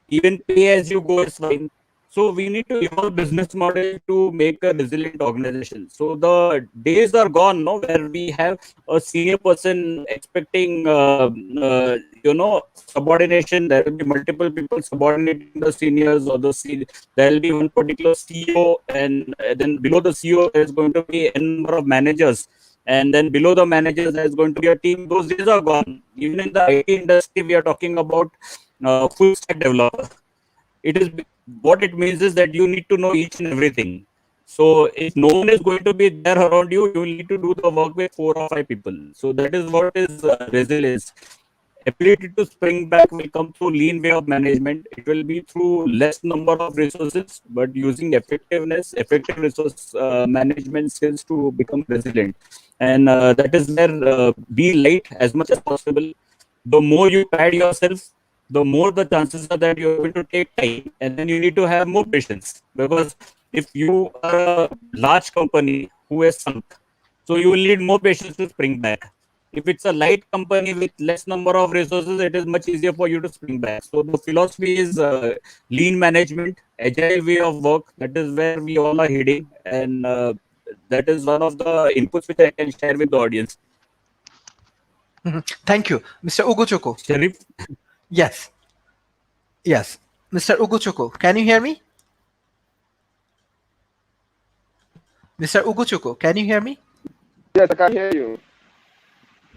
Even pay as you go is fine. So we need to evolve business model to make a resilient organization. So the days are gone, no, where we have a senior person expecting, subordination. There will be multiple people subordinating the seniors or there will be one particular CEO, and then below the CEO there is going to be n number of managers, and then below the managers there is going to be a team. Those days are gone. Even in the IT industry, we are talking about full stack developer. It is what it means is that you need to know each and everything. So if no one is going to be there around you, you will need to do the work with 4 or 5 people. So that is what is resilience. Ability to spring back will come through lean way of management. It will be through less number of resources, but using effective resource management skills to become resilient. And that is where be light as much as possible. The more you pad yourself, the more the chances are that you're going to take time, and then you need to have more patience, because if you are a large company who has sunk, so you will need more patience to spring back. If it's a light company with less number of resources, it is much easier for you to spring back. So the philosophy is lean management, agile way of work. That is where we all are heading, and that is one of the inputs which I can share with the audience.
Thank you, Mr. Ugochukwu.
Sharif?
Yes. Yes. Mr. Ugochukwu, can you hear me? Mr. Ugochukwu, can you hear me?
Yes, I can hear you.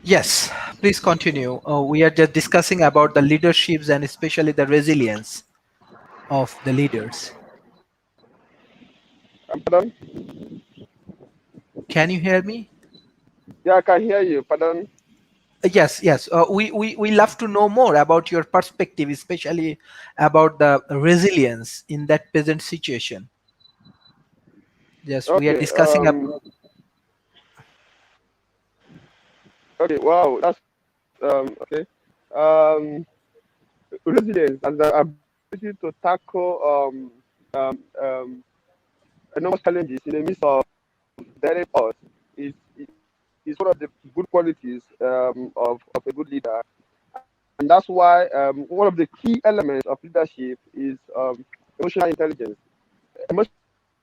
Yes, please continue. We are just discussing about the leaderships and especially the resilience of the leaders.
Pardon?
Can you hear me?
Yeah, I can hear you. Pardon?
Yes. We love to know more about your perspective, especially about the resilience in that present situation. Yes, we are
Okay.
discussing about.
Okay. Wow. That's okay. Resilience and the ability to tackle enormous challenges in the midst of direct odds is one of the good qualities of a good leader, and that's why one of the key elements of leadership is emotional intelligence. Emotional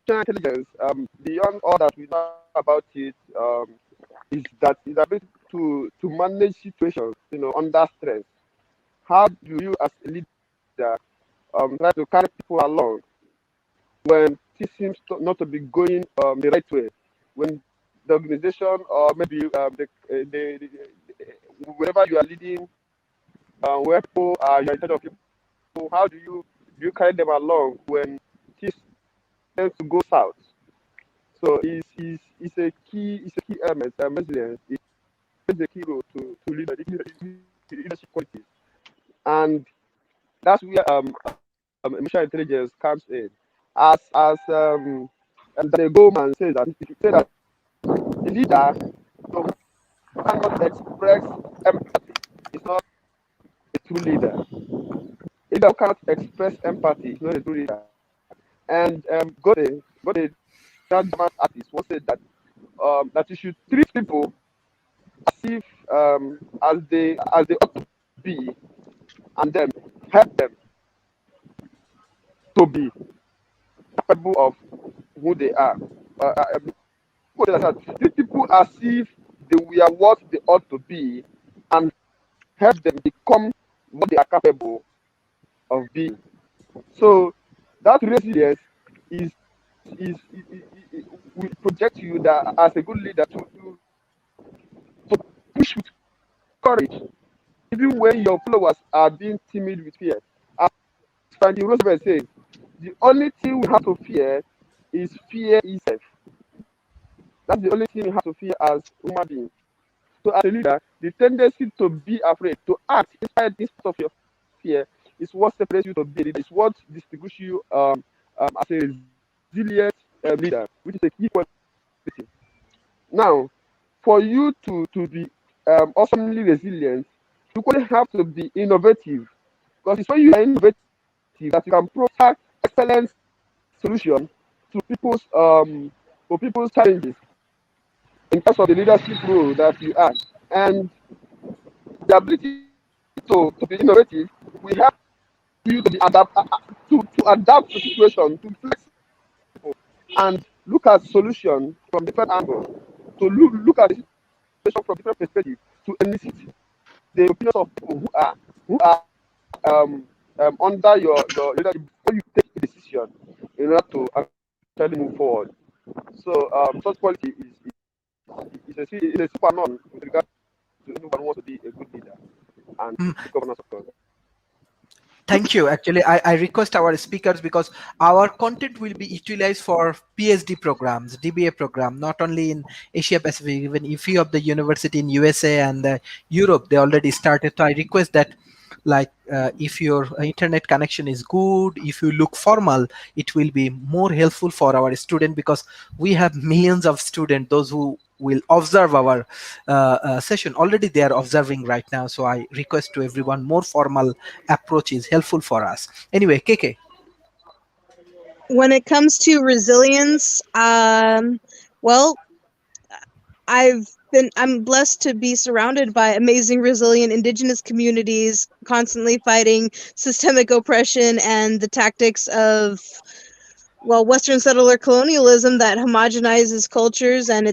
intelligence, beyond all that we know about it, is that is ability to manage situations, under stress. How do you, as a leader, try to carry people along when it seems not to be going the right way? When the organization or maybe wherever you are leading, where people are you're in charge of people, how do you carry them along when things tend to go south? So it's a key element. Resilience plays a key role to leadership qualities, and that's where emotional intelligence comes in. As the Goldman says that if you say that a leader cannot express empathy, it's not a true leader. A leader who cannot express empathy is not a true leader. And got a German artist once said that you should treat people as if as they ought to be, and then help them to be capable of who they are. Treat people as if they were what they ought to be, and help them become what they are capable of being. So that resilience will project you that as a good leader to push with courage, even when your followers are being timid with fear. As Franklin Roosevelt says, the only thing we have to fear is fear itself. That's the only thing we have to fear as human beings. So as a leader, the tendency to be afraid, to act in spite of your fear, It's what separates you to be a leader. It's what distinguishes you as a resilient leader, which is a key quality. Now, for you to be awesomely resilient, you only have to be innovative, because it's when you are innovative that you can provide excellent solution to people's challenges in terms of the leadership role that you are. And the ability to be innovative will help you to be to adapt to situation, to flex and look at solution from different angles, to look at the situation from different perspectives, to elicit the opinions of people who are under your leadership before you take a decision in order to actually move forward. So such quality is a super non with regard to anyone who wants to be a good leader and
Mm,
good governance of course.
Thank you. Actually, I request our speakers, because our content will be utilized for PhD programs, DBA program, not only in Asia Pacific, even if you have the university in USA and Europe, they already started. So I request that, like, if your internet connection is good, if you look formal, it will be more helpful for our student, because we have millions of students, those who will observe our session. Already they are observing right now. So I request to everyone, more formal approach is helpful for us. Anyway, KK.
When it comes to resilience, well, I'm blessed to be surrounded by amazing, resilient indigenous communities constantly fighting systemic oppression and the tactics of, well, Western settler colonialism that homogenizes cultures, and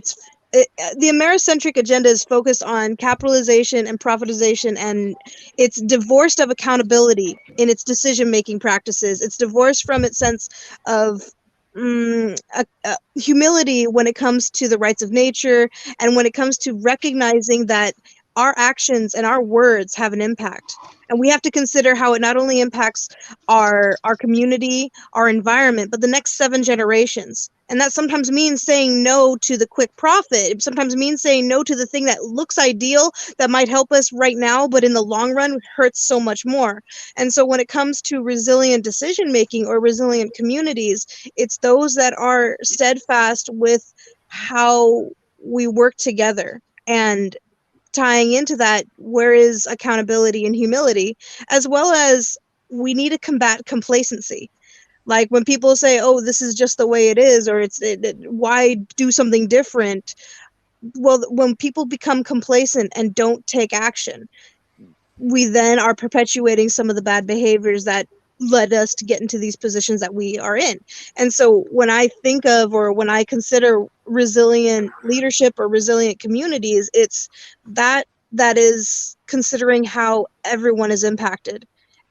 the Americentric agenda is focused on capitalization and profitization, and it's divorced of accountability in its decision-making practices. It's divorced from its sense of humility when it comes to the rights of nature, and when it comes to recognizing that our actions and our words have an impact. And we have to consider how it not only impacts our community, our environment, but the next 7 generations. And that sometimes means saying no to the quick profit. It sometimes means saying no to the thing that looks ideal, that might help us right now, but in the long run hurts so much more. And so when it comes to resilient decision making or resilient communities, it's those that are steadfast with how we work together. And tying into that, where is accountability and humility, as well as we need to combat complacency. Like when people say, oh, this is just the way it is, or why do something different? Well, when people become complacent and don't take action, we then are perpetuating some of the bad behaviors that led us to get into these positions that we are in. And so when I think of, or when I consider resilient leadership or resilient communities, it's that is considering how everyone is impacted.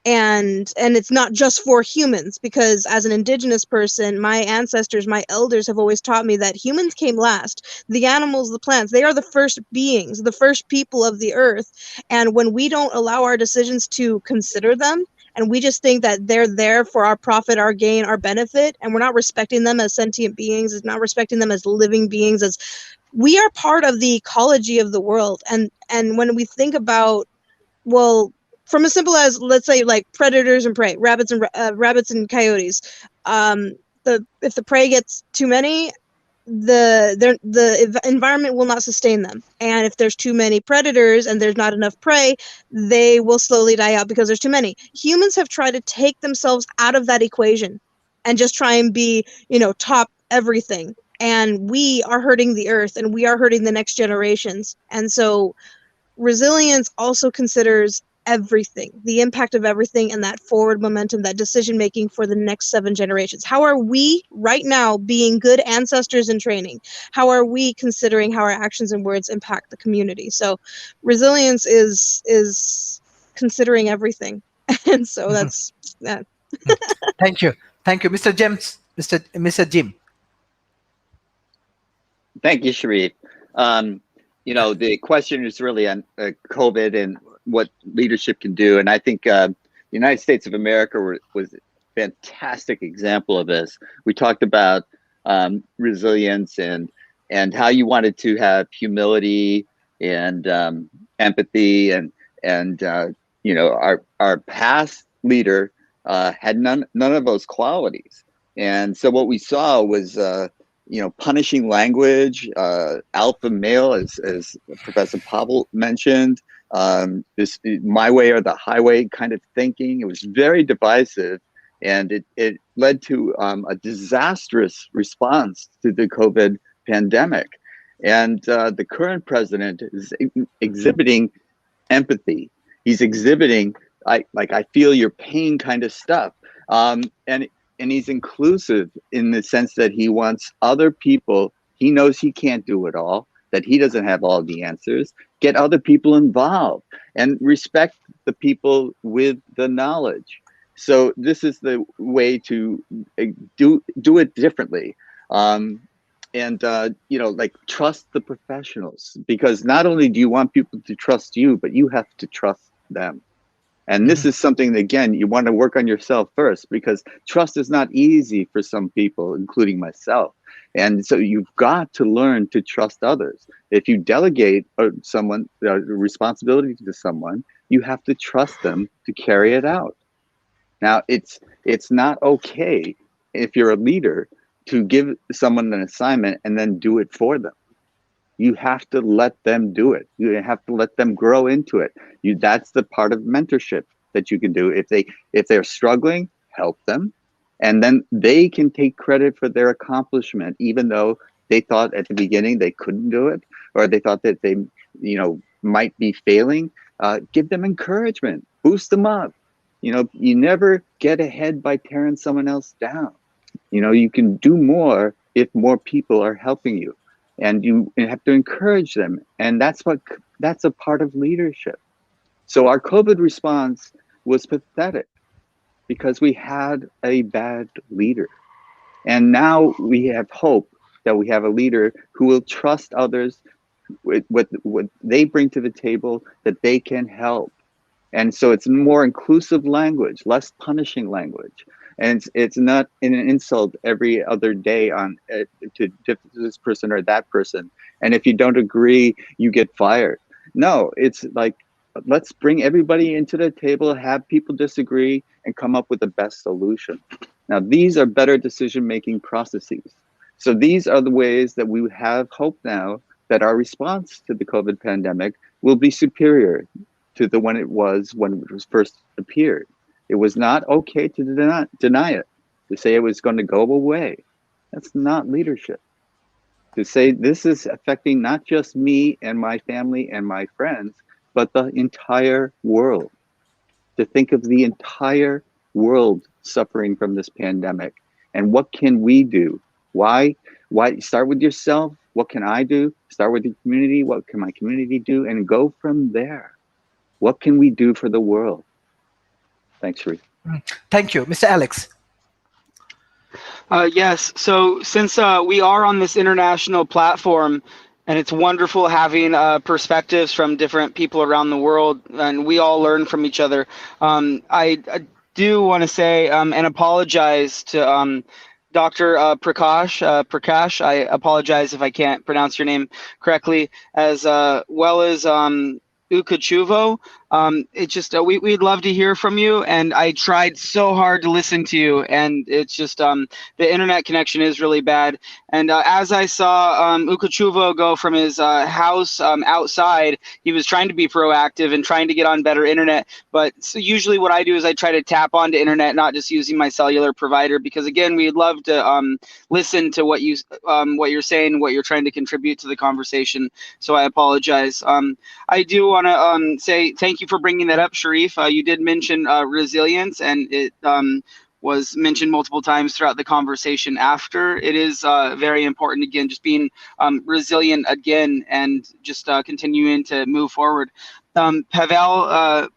And it's not just for humans, because as an indigenous person, my ancestors, my elders have always taught me that humans came last. The animals, the plants, they are the first beings, the first people of the earth. And when we don't allow our decisions to consider them, and we just think that they're there for our profit, our gain, our benefit, and we're not respecting them as sentient beings, is not respecting them as living beings, as we are part of the ecology of the world. And when we think about, well, from as simple as, let's say, like predators and prey, rabbits and coyotes, if the prey gets too many, the environment will not sustain them. And if there's too many predators and there's not enough prey, they will slowly die out because there's too many. Humans have tried to take themselves out of that equation and just try and be, top everything. And we are hurting the earth, and we are hurting the next generations. And so resilience also considers everything, the impact of everything, and that forward momentum, that decision making for the next 7 generations. How are we right now being good ancestors in training? How are we considering how our actions and words impact the community? So resilience is considering everything. And so that's that.
Thank you. Thank you, Mr. James, Mr. Jim.
Thank you, Sharif. The question is really on COVID and what leadership can do. And I think the United States of America was a fantastic example of this. We talked about resilience and how you wanted to have humility and empathy and our past leader had none of those qualities. And so what we saw was, punishing language, alpha male, as Professor Pavel mentioned, this my way or the highway kind of thinking. It was very divisive, and it led to a disastrous response to the COVID pandemic. And the current president is exhibiting empathy. He's exhibiting, I feel your pain kind of stuff. And he's inclusive in the sense that he wants other people. He knows he can't do it all, that he doesn't have all the answers. Get other people involved and respect the people with the knowledge. So this is the way to do it differently. Trust the professionals, because not only do you want people to trust you, but you have to trust them. And this is something that, again, you want to work on yourself first, because trust is not easy for some people, including myself. And so you've got to learn to trust others. If you delegate responsibility to someone, you have to trust them to carry it out. Now, it's not okay if you're a leader to give someone an assignment and then do it for them. You have to let them do it. You have to let them grow into it. That's the part of mentorship that you can do. If they're struggling, help them, and then they can take credit for their accomplishment, even though they thought at the beginning they couldn't do it, or they thought that they, might be failing. Give them encouragement, boost them up. You never get ahead by tearing someone else down. You can do more if more people are helping you. And you have to encourage them. And that's a part of leadership. So our COVID response was pathetic because we had a bad leader. And now we have hope that we have a leader who will trust others with what they bring to the table, that they can help. And so it's more inclusive language, less punishing language. And it's not an insult every other day to this person or that person. And if you don't agree, you get fired. No, it's like, let's bring everybody into the table, have people disagree, and come up with the best solution. Now, these are better decision-making processes. So these are the ways that we have hope now that our response to the COVID pandemic will be superior to the one it was when it was first appeared. It was not okay to deny it, to say it was going to go away. That's not leadership. To say this is affecting not just me and my family and my friends, but the entire world. To think of the entire world suffering from this pandemic. And what can we do? Why start with yourself? What can I do? Start with the community. What can my community do? And go from there. What can we do for the world? Thanks, Sharif.
Thank you. Mr. Alex.
Yes, so since we are on this international platform, and it's wonderful having perspectives from different people around the world, and we all learn from each other, I do want to say and apologize to Dr. Prakash. I apologize if I can't pronounce your name correctly, as well as Ukachuvo. It's just we'd love to hear from you, and I tried so hard to listen to you, and it's just the internet connection is really bad. And as I saw Ukachuvo go from his house outside, he was trying to be proactive and trying to get on better internet. But so usually what I do is I try to tap onto internet, not just using my cellular provider, because again, we'd love to listen to what you're saying, what you're trying to contribute to the conversation. So I apologize. I do want to say thank you for bringing that up, Sharif. You did mention resilience, and it was mentioned multiple times throughout the conversation after. It is very important, again, just being resilient again, and just continuing to move forward. Pavel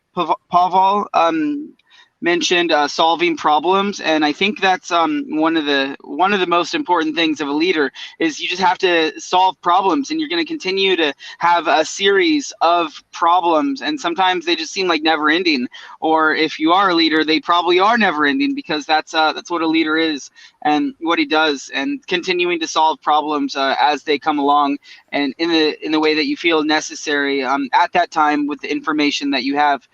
mentioned solving problems, and I think that's one of the most important things of a leader is you just have to solve problems, and you're going to continue to have a series of problems, and sometimes they just seem like never ending, or if you are a leader, they probably are never ending, because that's what a leader is and what he does, and continuing to solve problems as they come along, and in the way that you feel necessary at that time with the information that you have.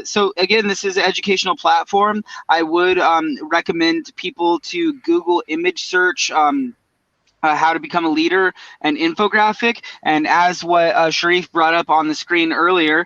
So again, this is an educational platform. I would recommend people to Google image search how to become a leader, an infographic. And as what Sharif brought up on the screen earlier,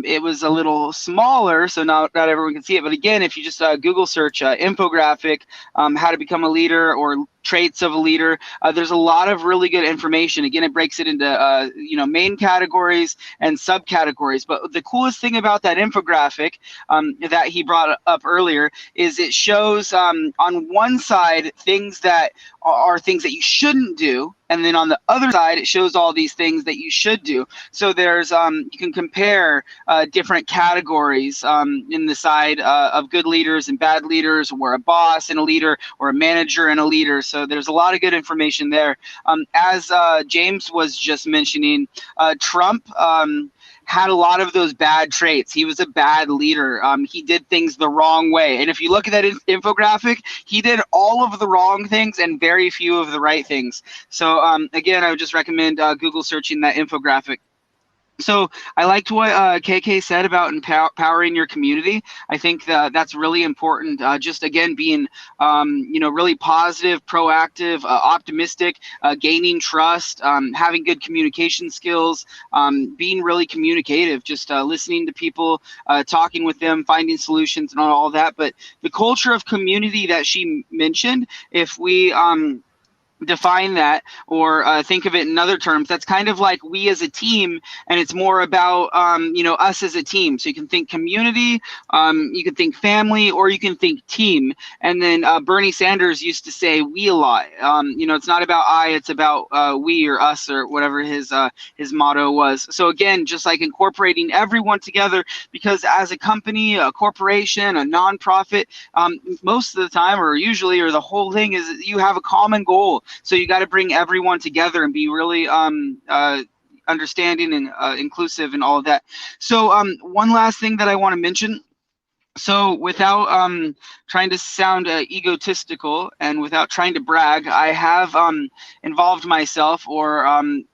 it was a little smaller, so not everyone can see it. But again, if you just Google search infographic, how to become a leader or traits of a leader, there's a lot of really good information. Again, it breaks it into main categories and subcategories. But the coolest thing about that infographic that he brought up earlier is it shows on one side things that are things that you shouldn't do, and then on the other side it shows all these things that you should do. So there's you can compare different categories in the side of good leaders and bad leaders, or a boss and a leader, or a manager and a leader. So there's a lot of good information there. As James was just mentioning, Trump had a lot of those bad traits. He was a bad leader. He did things the wrong way. And if you look at that infographic, he did all of the wrong things and very few of the right things. So again, I would just recommend Google searching that infographic. So I liked what KK said about empowering your community. I think that's really important. Just again, being really positive, proactive, optimistic, gaining trust, having good communication skills, being really communicative, just listening to people, talking with them, finding solutions, and all that. But the culture of community that she mentioned, if we define that or think of it in other terms, that's kind of like we as a team, and it's more about us as a team. So you can think community, you can think family, or you can think team. And then Bernie Sanders used to say we a lot. It's not about I, it's about we or us, or whatever his motto was. So again, just like incorporating everyone together, because as a company, a corporation, a nonprofit, most of the time, or usually, or the whole thing is you have a common goal. So you got to bring everyone together and be really understanding and inclusive and all of that. So one last thing that I want to mention. So without trying to sound egotistical and without trying to brag, I have involved myself or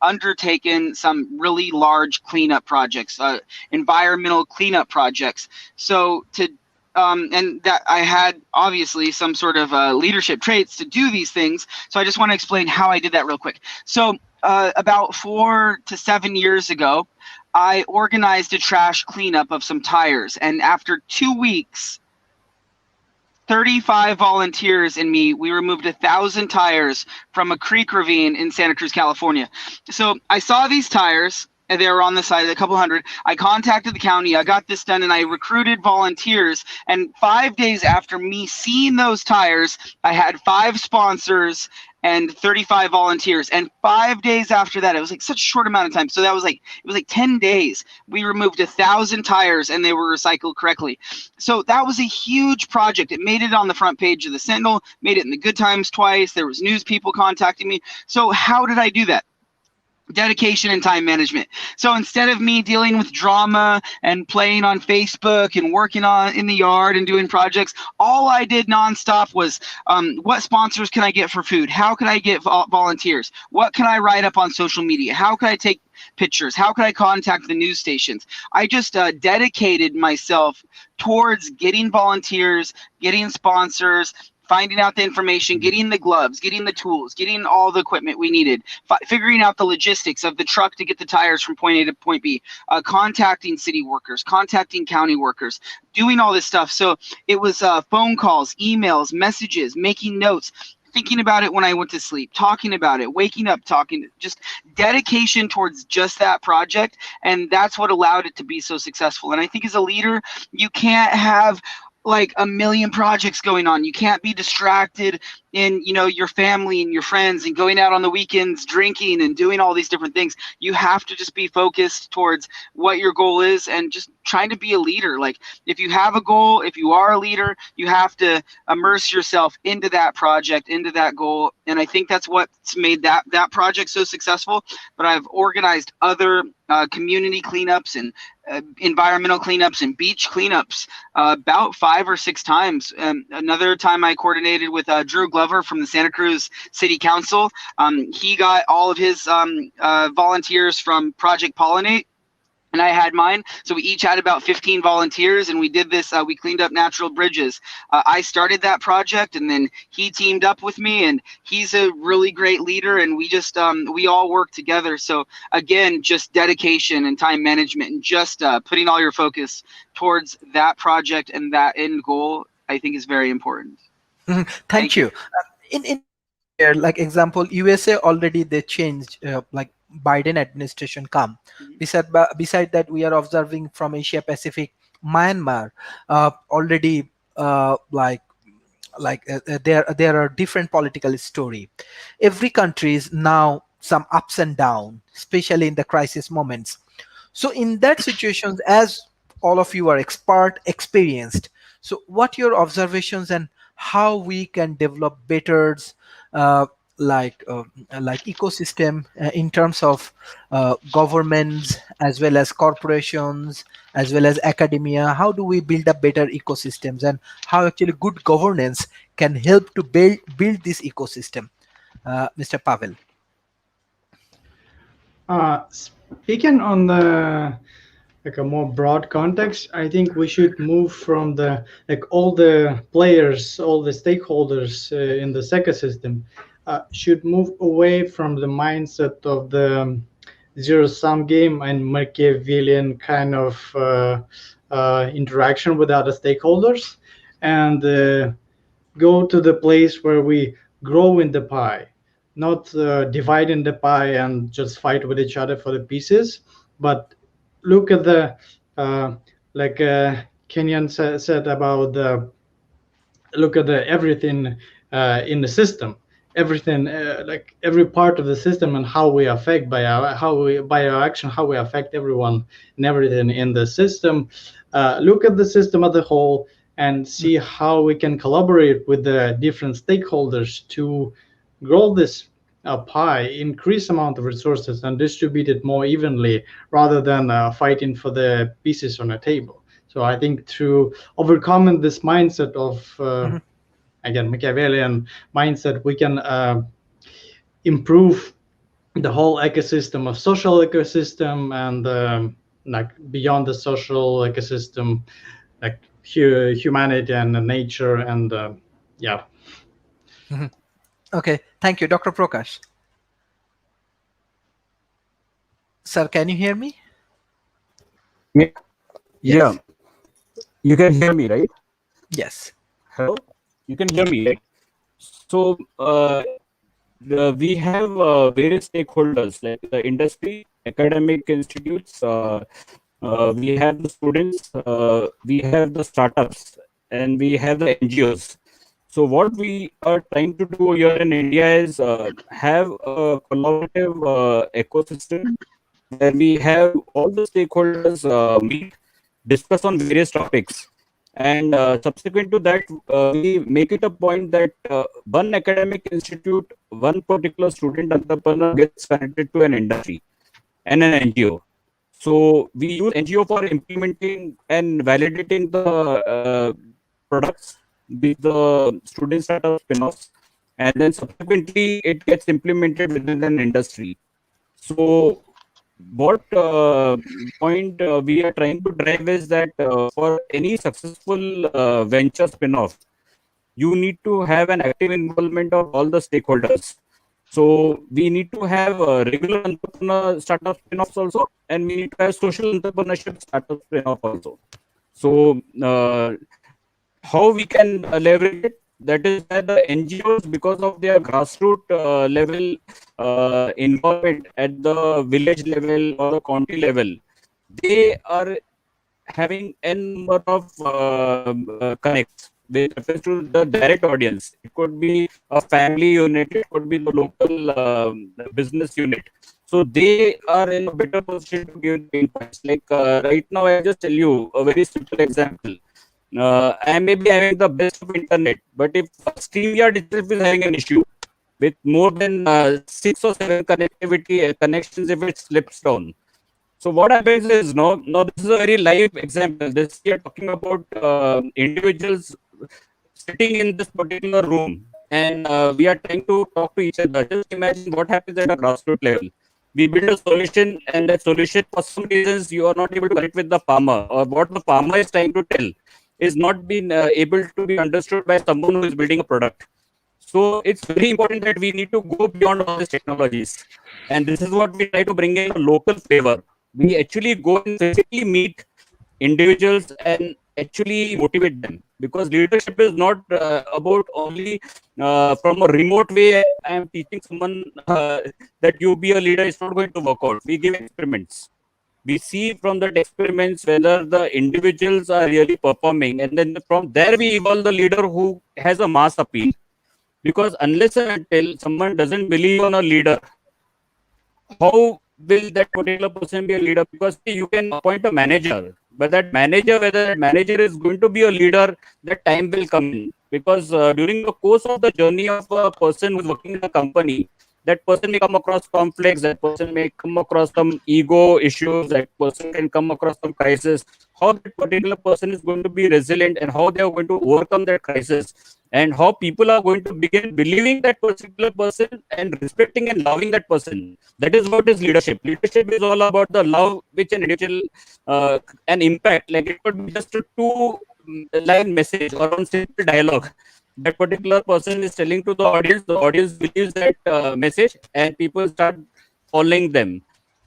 undertaken some really large cleanup projects, environmental cleanup projects. So and that I had obviously some sort of leadership traits to do these things. So I just want to explain how I did that real quick. So about 4 to 7 years ago, I organized a trash cleanup of some tires. And after 2 weeks, 35 volunteers and me, we removed 1,000 tires from a creek ravine in Santa Cruz, California. So I saw these tires. They were on the side, a couple hundred. I contacted the county. I got this done, and I recruited volunteers. And 5 days after me seeing those tires, I had 5 sponsors and 35 volunteers. And 5 days after that, it was like such a short amount of time. So that was like, it was like 10 days. We removed 1,000 tires, and they were recycled correctly. So that was a huge project. It made it on the front page of the Sentinel, made it in the Good Times twice. There was news people contacting me. So how did I do that? Dedication and time management. So instead of me dealing with drama and playing on Facebook and working on in the yard and doing projects, all I did nonstop was what sponsors can I get for food? How can I get volunteers? What can I write up on social media? How can I take pictures? How can I contact the news stations? I just dedicated myself towards getting volunteers, getting sponsors, finding out the information, getting the gloves, getting the tools, getting all the equipment we needed, figuring out the logistics of the truck to get the tires from point A to point B, contacting city workers, contacting county workers, doing all this stuff. So it was phone calls, emails, messages, making notes, thinking about it when I went to sleep, talking about it, waking up, talking, just dedication towards just that project. And that's what allowed it to be so successful. And I think as a leader, you can't have like a million projects going on. You can't be distracted in, your family and your friends and going out on the weekends, drinking and doing all these different things. You have to just be focused towards what your goal is and just trying to be a leader. Like if you have a goal, if you are a leader, you have to immerse yourself into that project, into that goal. And I think that's what's made that project so successful. But I've organized other community cleanups and environmental cleanups and beach cleanups about 5 or 6 times. Another time I coordinated with Drew Glover from the Santa Cruz City Council. He got all of his volunteers from Project Pollinate. and I had mine. So we each had about 15 volunteers, and we did this. We cleaned up natural bridges. I started that project, and then he teamed up with me, and he's a really great leader. And we just we all work together. So again, just dedication and time management, and just putting all your focus towards that project and that end goal, I think is very important.
Thank you. In here, like example, USA already they changed, like Biden administration come. Beside that, we are observing from Asia Pacific, Myanmar, already, there are different political story. Every country is now some ups and down, especially in the crisis moments. So in that situations, as all of you are experienced, so what your observations and how we can develop better, uh, like uh, like ecosystem, in terms of governments as well as corporations as well as academia, how do we build up better ecosystems, and how actually good governance can help to build this ecosystem? Mr. Pavel.
Speaking on the like a more broad context, I think we should move from the like all the players, all the stakeholders in this ecosystem should move away from the mindset of the zero-sum game and Machiavellian kind of interaction with other stakeholders, and go to the place where we grow in the pie, not divide in the pie and just fight with each other for the pieces, but look at the like Kenyan said about the look at the everything in the system, everything like every part of the system and how we affect by our action, how we affect everyone and everything in the system. Look at the system as a whole and see how we can collaborate with the different stakeholders to grow this pie, increase amount of resources and distribute it more evenly rather than fighting for the pieces on a table. So I think through overcoming this mindset of again Machiavellian mindset, we can improve the whole ecosystem of social ecosystem and like beyond the social ecosystem, like humanity and nature and yeah.
Okay, thank you, Dr. Prakash. Sir, can you hear me?
Yeah.
Yes.
You can hear me, right?
Yes.
Hello? You can hear me, right? So we have various stakeholders like the industry, academic institutes, we have the students, we have the startups, and we have the NGOs. So what we are trying to do here in India is have a collaborative ecosystem where we have all the stakeholders meet, discuss on various topics, and subsequent to that, we make it a point that one academic institute, one particular student entrepreneur gets connected to an industry and an NGO. So we use NGO for implementing and validating the products with the student startup spin-offs, and then subsequently it gets implemented within an industry. So what point we are trying to drive is that for any successful venture spin-off, you need to have an active involvement of all the stakeholders. So we need to have regular entrepreneur startup spin-offs also, and we need to have social entrepreneurship startup spin-off also. So how we can leverage it? That is where the NGOs, because of their grassroots level involvement at the village level or the county level, they are having n number of connects with reference to the direct audience. It could be a family unit, it could be the local business unit. So they are in a better position to give the inputs. Like right now, I just tell you a very simple example. I may be having the best of internet, but if StreamYard itself is having an issue with more than 6 or 7 connectivity connections, if it slips down. So what happens is, no, this is a very live example. This we are talking about individuals sitting in this particular room, and we are trying to talk to each other. Just imagine what happens at a grassroots level. we build a solution, and that solution, for some reasons, you are not able to connect with the farmer, or what the farmer is trying to tell is not been able to be understood by someone who is building a product. So it's very important that we need to go beyond all these technologies. And this is what we try to bring in a local flavor. We actually go and physically meet individuals and actually motivate them, because leadership is not about only from a remote way. I am teaching someone that you be a leader, it's not going to work out. We give experiments. We see from that experiments whether the individuals are really performing, and then from there we evolve the leader who has a mass appeal. Because unless and until someone doesn't believe on a leader, how will that particular person be a leader? Because see, you can appoint a manager, but that manager, whether that manager is going to be a leader, that time will come in. Because during the course of the journey of a person who's working in a company, that person may come across conflicts, that person may come across some ego issues, that person can come across some crisis. How that particular person is going to be resilient, and how they are going to overcome that crisis, and how people are going to begin believing that particular person and respecting and loving that person. That is what is leadership. Leadership is all about the love which an individual an impact. Like it could be just a two-line message or one simple dialogue that particular person is telling to the audience. The audience believes that message, and people start following them.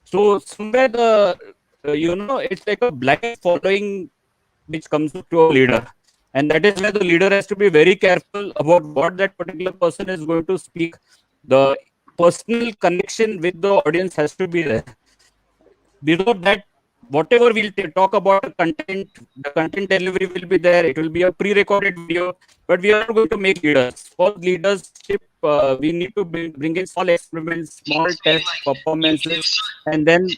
So somewhere the it's like a blind following which comes to a leader, and that is where the leader has to be very careful about what that particular person is going to speak. The personal connection with the audience has to be there. Without that, whatever we'll talk about the content delivery will be there. It will be a pre-recorded video, but we are not going to make leaders. For leadership, we need to bring in small experiments, small tests, performances, and then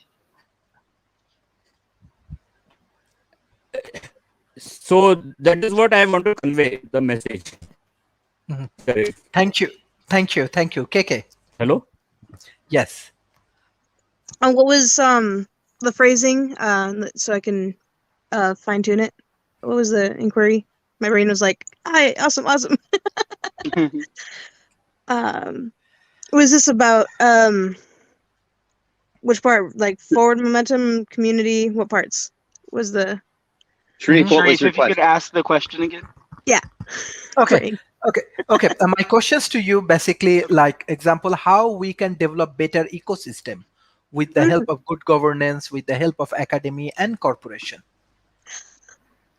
so that is what I want to convey the message.
Mhm.
Correct.
Thank you. Thank you. Thank you. KK.
Hello?
Yes.
And what was the phrasing? So I can fine tune it. What was the inquiry? My brain was like, "Hi, awesome, awesome." Was this about which part? Like forward momentum, community? What parts? Was the
Sharif, what was
Sharif,
your
if you could
question?
ask the question again.
yeah?
Okay.
Brain.
Okay. My questions to you basically, like example, how we can develop better ecosystem with the help of good governance, with the help of academy and corporation.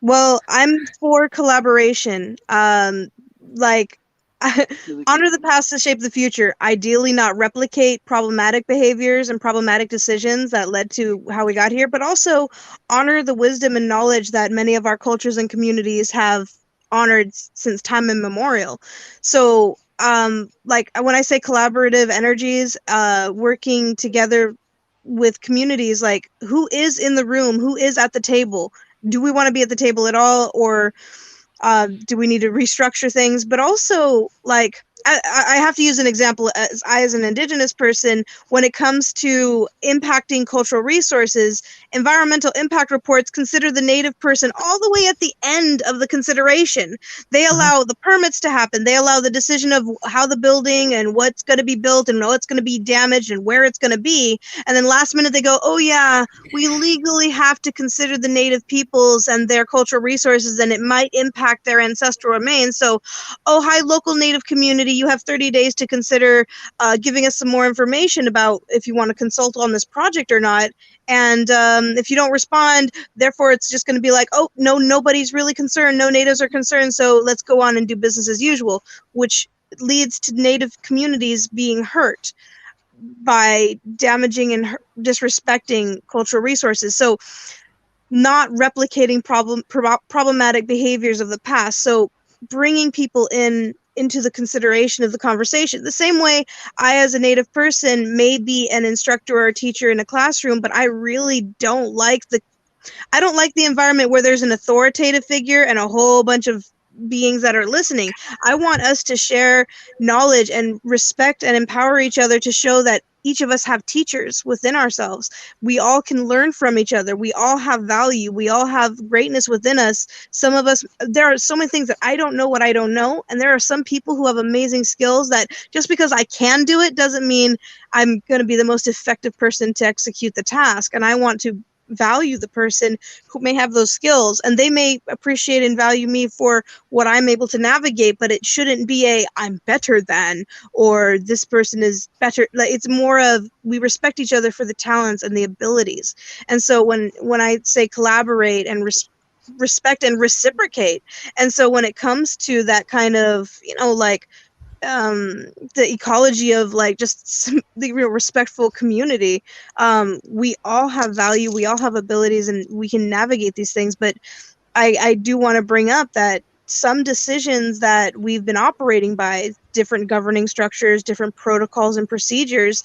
Well, I'm for collaboration. Like honor the past to shape the future. Ideally, not replicate problematic behaviors and problematic decisions that led to how we got here, but also honor the wisdom and knowledge that many of our cultures and communities have honored since time immemorial. So, like when I say collaborative energies, working together with communities, like who is in the room, who is at the table, do we want to be at the table at all, or do we need to restructure things? But also, like, I have to use an example as an Indigenous person. When it comes to impacting cultural resources, environmental impact reports consider the Native person all the way at the end of the consideration. They allow the permits to happen. They allow the decision of how the building and what's going to be built and what's going to be damaged and where it's going to be. And then last minute they go, oh yeah, we legally have to consider the Native peoples and their cultural resources, and it might impact their ancestral remains. So, oh, hi, local Native community, you have 30 days to consider giving us some more information about if you want to consult on this project or not. And if you don't respond, therefore it's just going to be like, oh, no, nobody's really concerned. No natives are concerned. So let's go on and do business as usual, which leads to Native communities being hurt by damaging and disrespecting cultural resources. So not replicating problematic behaviors of the past. So bringing people into the consideration of the conversation. The same way I, as a Native person, may be an instructor or a teacher in a classroom, but I really don't like the environment where there's an authoritative figure and a whole bunch of beings that are listening. I want us to share knowledge and respect and empower each other to show that each of us have teachers within ourselves. We all can learn from each other. We all have value. We all have greatness within us. Some of us, there are so many things that I don't know what I don't know. And there are some people who have amazing skills that just because I can do it doesn't mean I'm going to be the most effective person to execute the task. And I want to value the person who may have those skills, and they may appreciate and value me for what I'm able to navigate, but it shouldn't be a I'm better than, or this person is better. Like, it's more of we respect each other for the talents and the abilities. And so when I say collaborate and respect and reciprocate, and so when it comes to that kind of, like the ecology of like just the real respectful community, we all have value, we all have abilities, and we can navigate these things. But I do want to bring up that some decisions that we've been operating by, different governing structures, different protocols and procedures,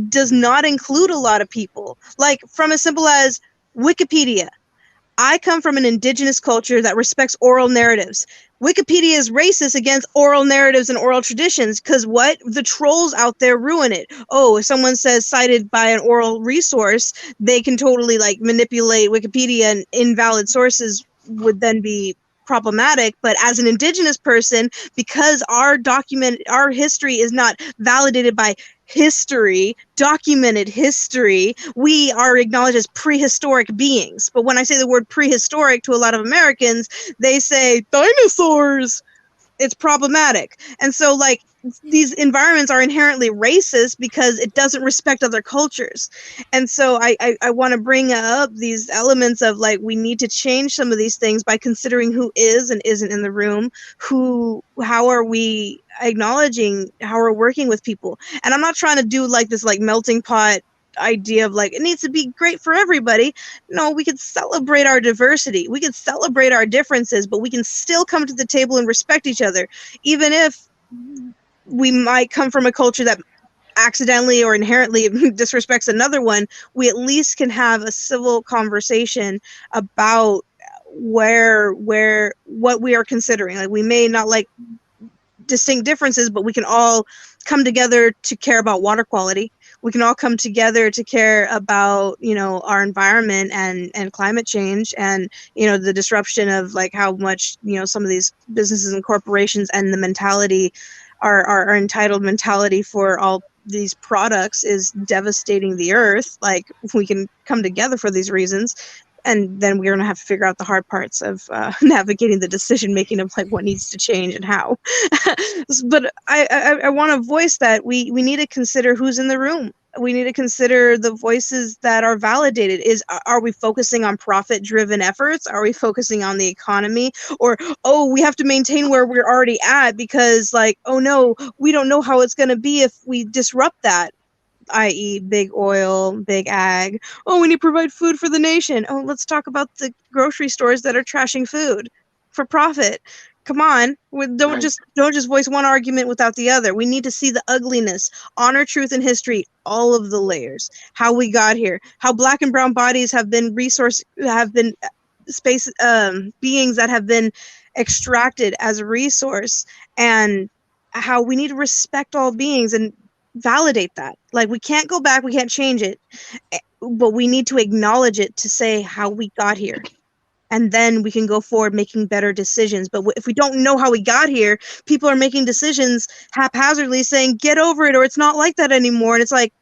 does not include a lot of people. Like, from as simple as Wikipedia. I come from an indigenous culture that respects oral narratives. Wikipedia is racist against oral narratives and oral traditions because what? The trolls out there ruin it. Oh, if someone says cited by an oral resource, they can totally like manipulate Wikipedia, and invalid sources would then be problematic. But as an indigenous person, because our history is not validated by documented history, we are acknowledged as prehistoric beings. But when I say the word prehistoric to a lot of Americans, they say dinosaurs. It's problematic. And so like these environments are inherently racist because it doesn't respect other cultures. And so I want to bring up these elements of like, we need to change some of these things by considering who is and isn't in the room, how are we acknowledging, how we're working with people. And I'm not trying to do like this like melting pot idea of like it needs to be great for everybody. No, we could celebrate our diversity, we could celebrate our differences, but we can still come to the table and respect each other, even if we might come from a culture that accidentally or inherently disrespects another one. We at least can have a civil conversation about what we are considering. Like, we may not like distinct differences, but we can all come together to care about water quality. We can all come together to care about, our environment and climate change, and, the disruption of like how much, some of these businesses and corporations and the mentality, our entitled mentality for all these products is devastating the earth. Like, we can come together for these reasons. And then we're going to have to figure out the hard parts of navigating the decision making of like what needs to change and how. But I want to voice that we need to consider who's in the room. We need to consider the voices that are validated. Are we focusing on profit-driven efforts? Are we focusing on the economy? Or, oh, we have to maintain where we're already at because like, oh no, we don't know how it's going to be if we disrupt that, i.e. big oil, big ag. Oh, we need to provide food for the nation. Oh, let's talk about the grocery stores that are trashing food for profit. Come on, don't just voice one argument without the other. We need to see the ugliness, honor truth and history, all of the layers, how we got here, how black and brown bodies have been space beings that have been extracted as a resource, and how we need to respect all beings and validate that. Like, we can't go back, we can't change it, but we need to acknowledge it to say how we got here, and then we can go forward making better decisions. But if we don't know how we got here, people are making decisions haphazardly saying get over it or it's not like that anymore, and it's like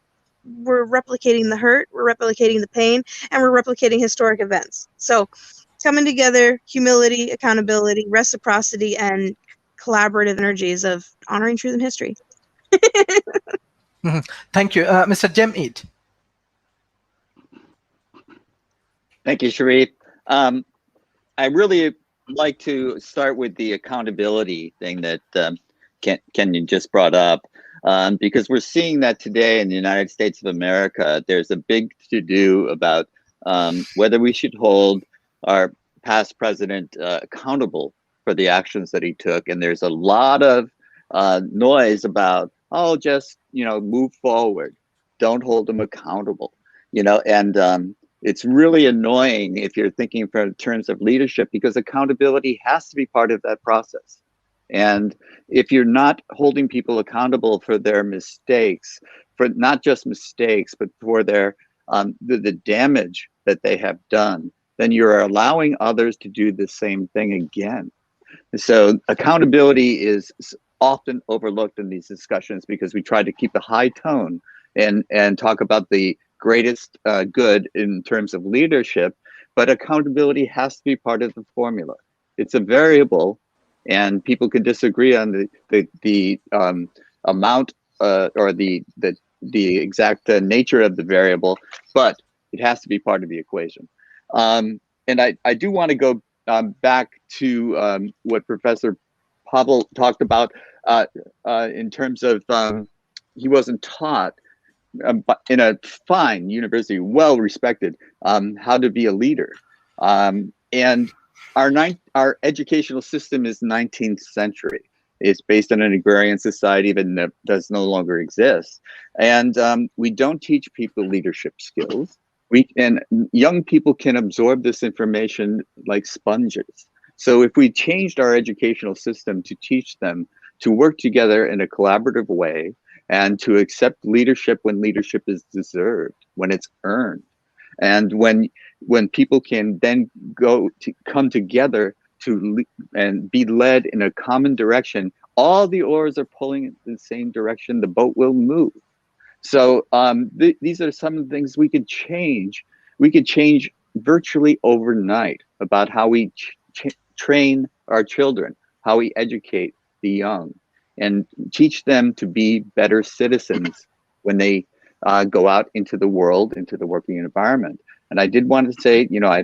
we're replicating the hurt, we're replicating the pain, and we're replicating historic events. So coming together, humility, accountability, reciprocity, and collaborative energies of honoring truth and history.
Thank you. Mr. Jemid.
Thank you, Sharif. I really like to start with the accountability thing that Kenyon just brought up, because we're seeing that today in the United States of America. There's a big to-do about whether we should hold our past president accountable for the actions that he took. And there's a lot of noise about, oh, just, move forward. Don't hold him accountable, and It's really annoying if you're thinking in terms of leadership, because accountability has to be part of that process. And if you're not holding people accountable for their mistakes, for not just mistakes, but for their the damage that they have done, then you're allowing others to do the same thing again. So accountability is often overlooked in these discussions because we try to keep a high tone and talk about the greatest good in terms of leadership, but accountability has to be part of the formula. It's a variable, and people can disagree on the amount or the exact nature of the variable, but it has to be part of the equation. And I do want to go back to what Professor Pavel talked about in terms of he wasn't taught in a fine university, well respected, how to be a leader. And our educational system is 19th century. It's based on an agrarian society that does no longer exist. And we don't teach people leadership skills. And young people can absorb this information like sponges. So if we changed our educational system to teach them to work together in a collaborative way and to accept leadership when leadership is deserved, when it's earned, and when people can then come together and be led in a common direction, all the oars are pulling in the same direction, the boat will move. So these are some of the things we could change. We could change virtually overnight about how we train our children, how we educate the young, and teach them to be better citizens when they go out into the world, into the working environment. And I did want to say, you know,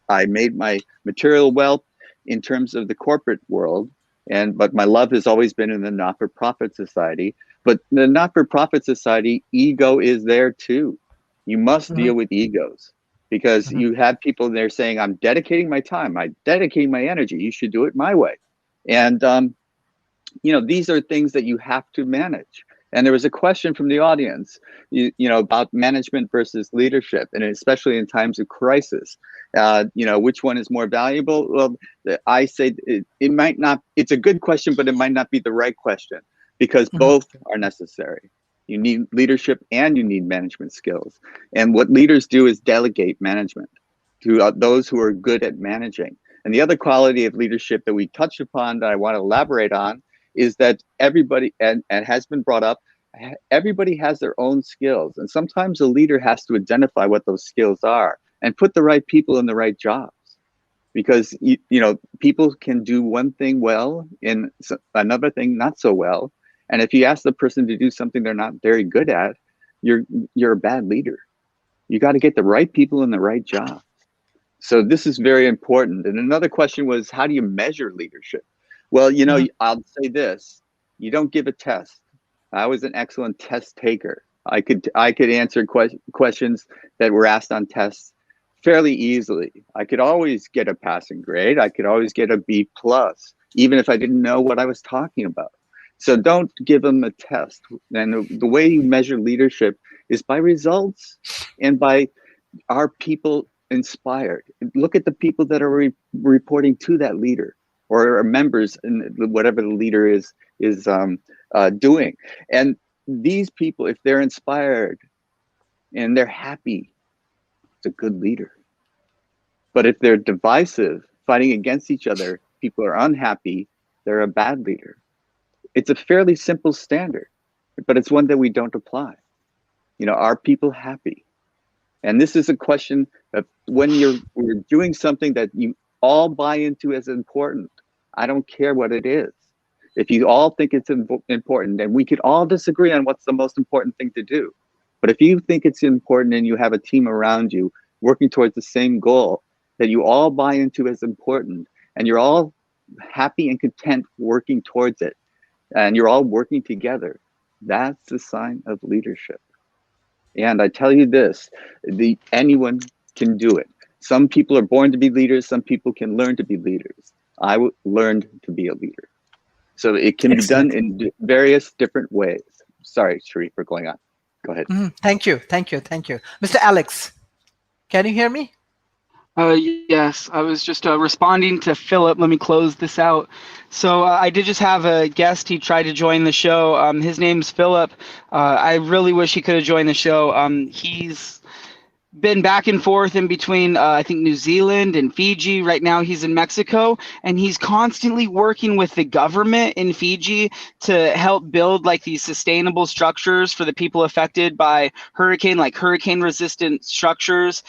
I made my material wealth in terms of the corporate world, but my love has always been in the not-for-profit society. But the not-for-profit society, ego is there too. You must deal with egos, because you have people there saying, I'm dedicating my time, I'm dedicating my energy, you should do it my way. And, you know, these are things that you have to manage. And there was a question from the audience, you know, about management versus leadership, and especially in times of crisis. You know, which one is more valuable? Well, I say it might not, it's a good question, but it might not be the right question, because both are necessary. You need leadership and you need management skills. And what leaders do is delegate management to those who are good at managing. And the other quality of leadership that we touched upon that I want to elaborate on is that everybody, and has been brought up, everybody has their own skills. And sometimes a leader has to identify what those skills are and put the right people in the right jobs. Because, you know, people can do one thing well and another thing not so well. And if you ask the person to do something they're not very good at, you're a bad leader. You got to get the right people in the right job. So this is very important. And another question was, how do you measure leadership? Well, you know, I'll say this: you don't give a test. I was an excellent test taker. I could answer questions that were asked on tests fairly easily. I could always get a passing grade. I could always get a B+, even if I didn't know what I was talking about. So don't give them a test. And the way you measure leadership is by results and by, are people inspired? Look at the people that are reporting to that leader, or are members in whatever the leader is doing. And these people, if they're inspired and they're happy, it's a good leader. But if they're divisive, fighting against each other, people are unhappy, they're a bad leader. It's a fairly simple standard, but it's one that we don't apply. You know, are people happy? And this is a question of when we're doing something that you all buy into as important. I don't care what it is. If you all think it's important, then we could all disagree on what's the most important thing to do. But if you think it's important and you have a team around you working towards the same goal that you all buy into as important, and you're all happy and content working towards it, and you're all working together, that's the sign of leadership. And I tell you this, anyone can do it. Some people are born to be leaders, some people can learn to be leaders. I learned to be a leader. So it can be done in various different ways. Sorry, Sharif, for going on. Go ahead.
Thank you. Mr. Alex, Can you hear me?
Yes, I was just responding to Philip. Let me close this out. So I did just have a guest. He tried to join the show. His name's Philip. I really wish he could have joined the show. He's been back and forth in between, I think, New Zealand and Fiji. Right now he's in Mexico, and he's constantly working with the government in Fiji to help build like these sustainable structures for the people affected by hurricane resistant structures,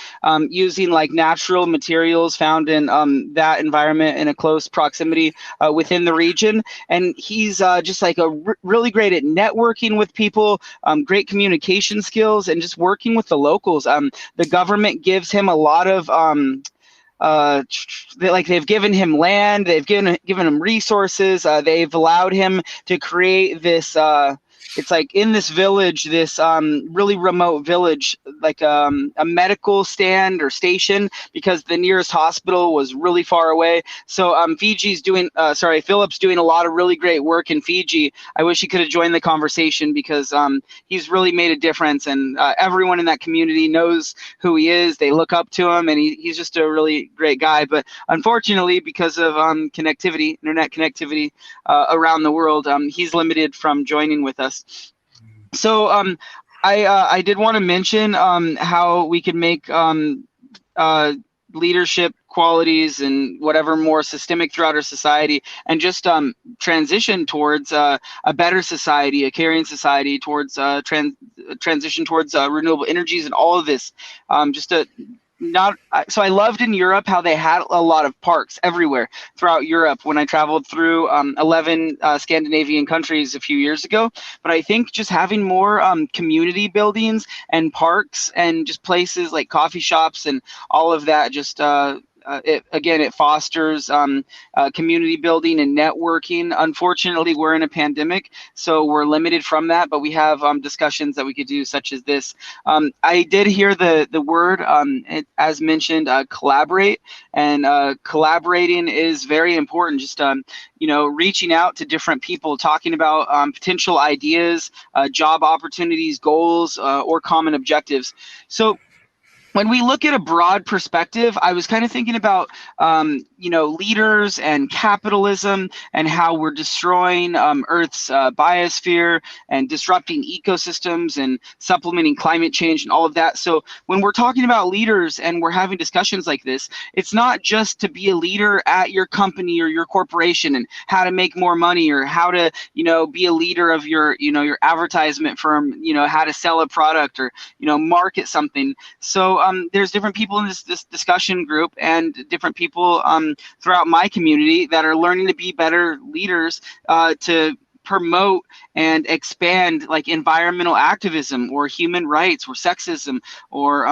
using like natural materials found in that environment in a close proximity within the region. And he's just like really great at networking with people, great communication skills, and just working with the locals. The government gives him a lot of they've given him land, they've given him resources, they've allowed him to create this it's like in this village, this really remote village, like a medical stand or station, because the nearest hospital was really far away. So Philip's doing a lot of really great work in Fiji. I wish he could have joined the conversation, because he's really made a difference, and everyone in that community knows who he is. They look up to him, and he's just a really great guy. But unfortunately, because of internet connectivity around the world, he's limited from joining with us. So I did want to mention how we could make leadership qualities and whatever more systemic throughout our society, and just transition towards a better society, a caring society, towards transition towards renewable energies and all of this. So I loved in Europe how they had a lot of parks everywhere throughout Europe when I traveled through 11 Scandinavian countries a few years ago. But I think just having more community buildings and parks and just places like coffee shops and all of that, just it fosters community building and networking. Unfortunately, we're in a pandemic, so we're limited from that, but we have discussions that we could do, such as this. I did hear the word, as mentioned, collaborate, and collaborating is very important. Just reaching out to different people, talking about potential ideas, job opportunities, goals, or common objectives. So when we look at a broad perspective, I was kind of thinking about, leaders and capitalism, and how we're destroying Earth's biosphere and disrupting ecosystems and supplementing climate change and all of that. So when we're talking about leaders and we're having discussions like this, it's not just to be a leader at your company or your corporation and how to make more money, or how to, be a leader of your advertisement firm, how to sell a product, or, market something. So there's different people in this discussion group, and different people throughout my community that are learning to be better leaders to promote and expand like environmental activism or human rights or sexism, or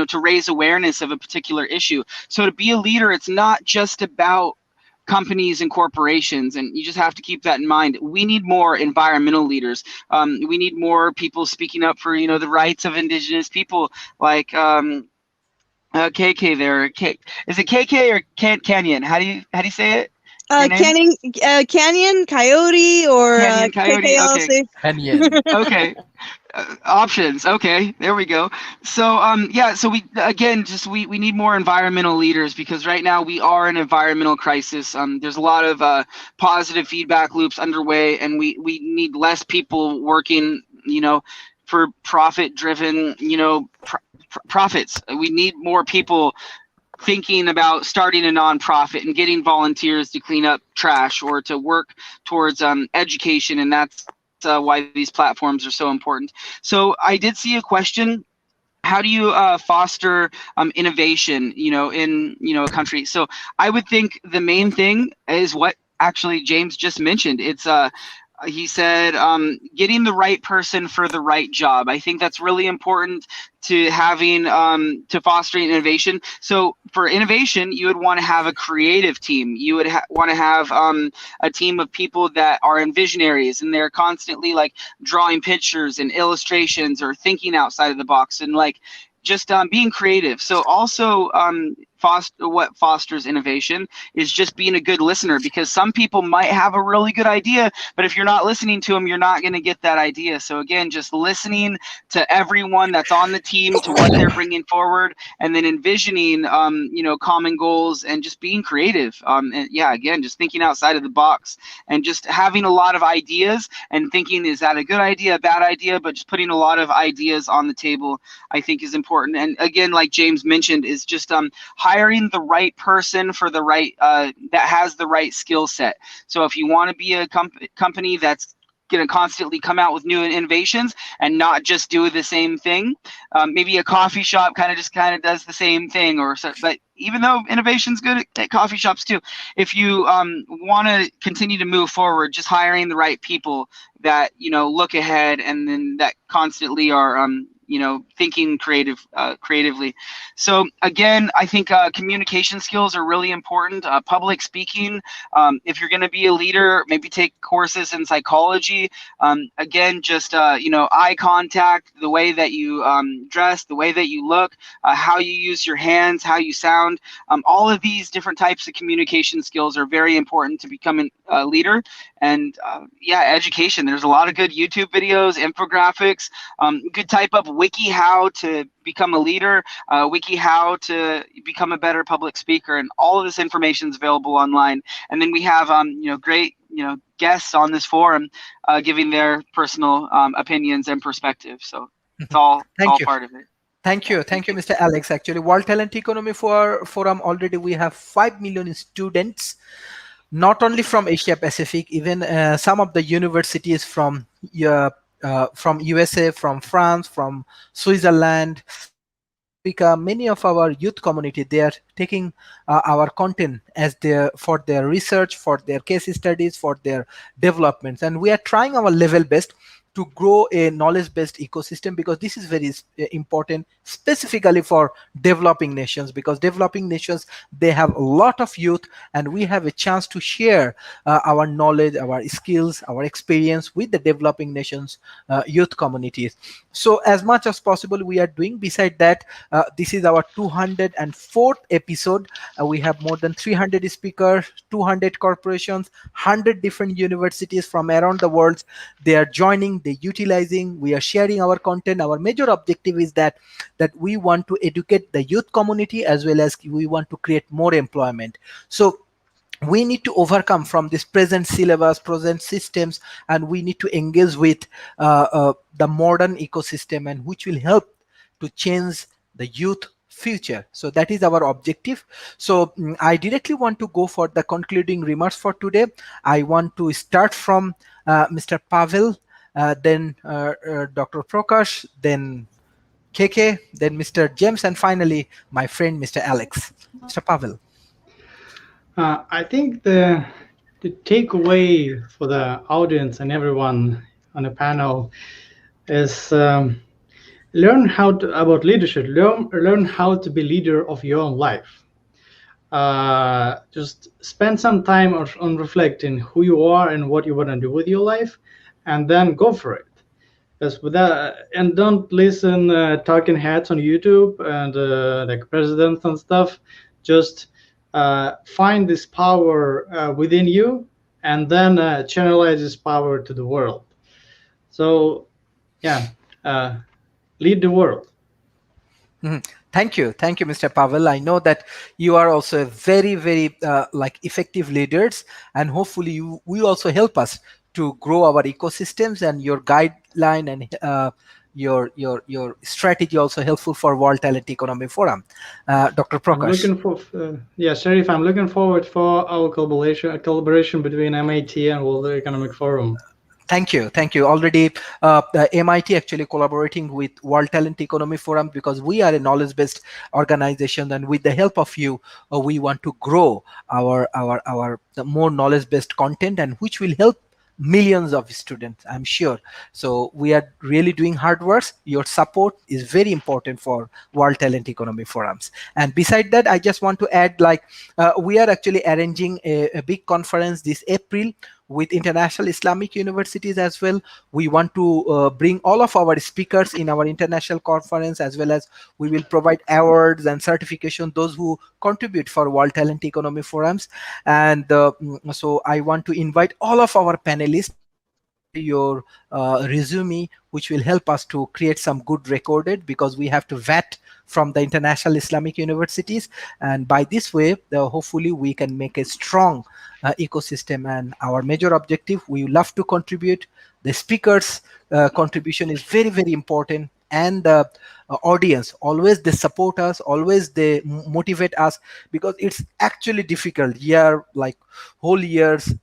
to raise awareness of a particular issue. So to be a leader, it's not just about companies and corporations, and you just have to keep that in mind. We need more environmental leaders. We need more people speaking up for the rights of indigenous people, like KK there. Is it KK or Canyon? How do you say it?
Canyon, Coyote, or
Canyon, Coyote.
KKLC.
Canyon.
Okay. Options. Okay, there we go. So so we need more environmental leaders, because right now we are in an environmental crisis. There's a lot of positive feedback loops underway, and we need less people working for profit driven profits. We need more people thinking about starting a nonprofit and getting volunteers to clean up trash or to work towards education, and that's why these platforms are so important. So I did see a question: how do you foster innovation, in a country? So I would think the main thing is what actually James just mentioned. It's he said getting the right person for the right job. I think that's really important to having to fostering innovation. So for innovation, you would want to have a creative team. You would want to have a team of people that are visionaries, and they're constantly like drawing pictures and illustrations or thinking outside of the box, and like just being creative. So also what fosters innovation is just being a good listener, because some people might have a really good idea, but if you're not listening to them, you're not going to get that idea. So again, just listening to everyone that's on the team, to what they're bringing forward, and then envisioning, common goals, and just being creative. And yeah, again, just thinking outside of the box, and just having a lot of ideas and thinking, is that a good idea, a bad idea? But just putting a lot of ideas on the table, I think, is important. And again, like James mentioned, is just hiring the right person for the right that has the right skill set. So if you want to be a company that's going to constantly come out with new innovations and not just do the same thing, maybe a coffee shop kind of does the same thing, or so. But even though innovation's good at coffee shops too, if you want to continue to move forward, just hiring the right people that look ahead, and then that constantly are thinking creatively. So again, I think communication skills are really important. Public speaking, if you're going to be a leader, maybe take courses in psychology. Again, just eye contact, the way that you dress, the way that you look, how you use your hands, how you sound. All of these different types of communication skills are very important to becoming a leader. And education. There's a lot of good YouTube videos, infographics. Good type of wiki how to become a leader, wiki how to become a better public speaker, and all of this information is available online. And then we have great guests on this forum giving their personal opinions and perspectives. So it's all part of it.
Thank you, Mr. Alex. Actually, World Talent Economy Forum, already we have 5 million students, not only from Asia Pacific, even some of the universities from USA, from France, from Switzerland, Africa. Many of our youth community, they are taking our content as for their research, for their case studies, for their developments, and we are trying our level best to grow a knowledge-based ecosystem, because this is very important, specifically for developing nations, because developing nations, they have a lot of youth, and we have a chance to share our knowledge, our skills, our experience with the developing nations youth communities. So as much as possible we are doing. Beside that, this is our 204th episode. We have more than 300 speakers, 200 corporations, 100 different universities from around the world. They are joining, they utilizing, we are sharing our content. Our major objective is that we want to educate the youth community, as well as we want to create more employment. So we need to overcome from this present syllabus, present systems, and we need to engage with the modern ecosystem, and which will help to change the youth future. So that is our objective. So I directly want to go for the concluding remarks for today. I want to start from Mr. Pavel, then Dr. Prakash, then KK, then Mr. James, and finally my friend Mr. Alex. Mr. Pavel.
I think the takeaway for the audience and everyone on the panel is learn about leadership. Learn how to be leader of your own life. Just spend some time on reflecting who you are and what you want to do with your life, and then go for it. Because and don't listen talking heads on YouTube and like presidents and stuff. Just find this power within you, and then channelize this power to the world. So yeah, lead the world.
Mm-hmm. Thank you, Mr. Pavel. I know that you are also very, very effective leaders, and hopefully you will also help us to grow our ecosystems, and your guideline and your strategy also helpful for World Talent Economy Forum. Dr. Prakash.
Sharif, I'm looking forward for our collaboration between MIT and World Economic Forum.
Thank you. Already the MIT actually collaborating with World Talent Economy Forum, because we are a knowledge-based organization, and with the help of you, we want to grow our the more knowledge-based content, and which will help millions of students, I'm sure. So we are really doing hard work. Your support is very important for World Talent Economy Forums. And beside that, I just want to add, we are actually arranging a big conference this April, with international Islamic universities as well. We want to bring all of our speakers in our international conference, as well as we will provide awards and certification those who contribute for World Talent Economy Forums. And so I want to invite all of our panelists to share your resume, which will help us to create some good recorded, because we have to vet from the international Islamic universities. And by this way, hopefully we can make a strong ecosystem. And our major objective, we love to contribute. The speakers contribution is very, very important. And the audience, always they support us, always they motivate us, because it's actually difficult year, like whole years,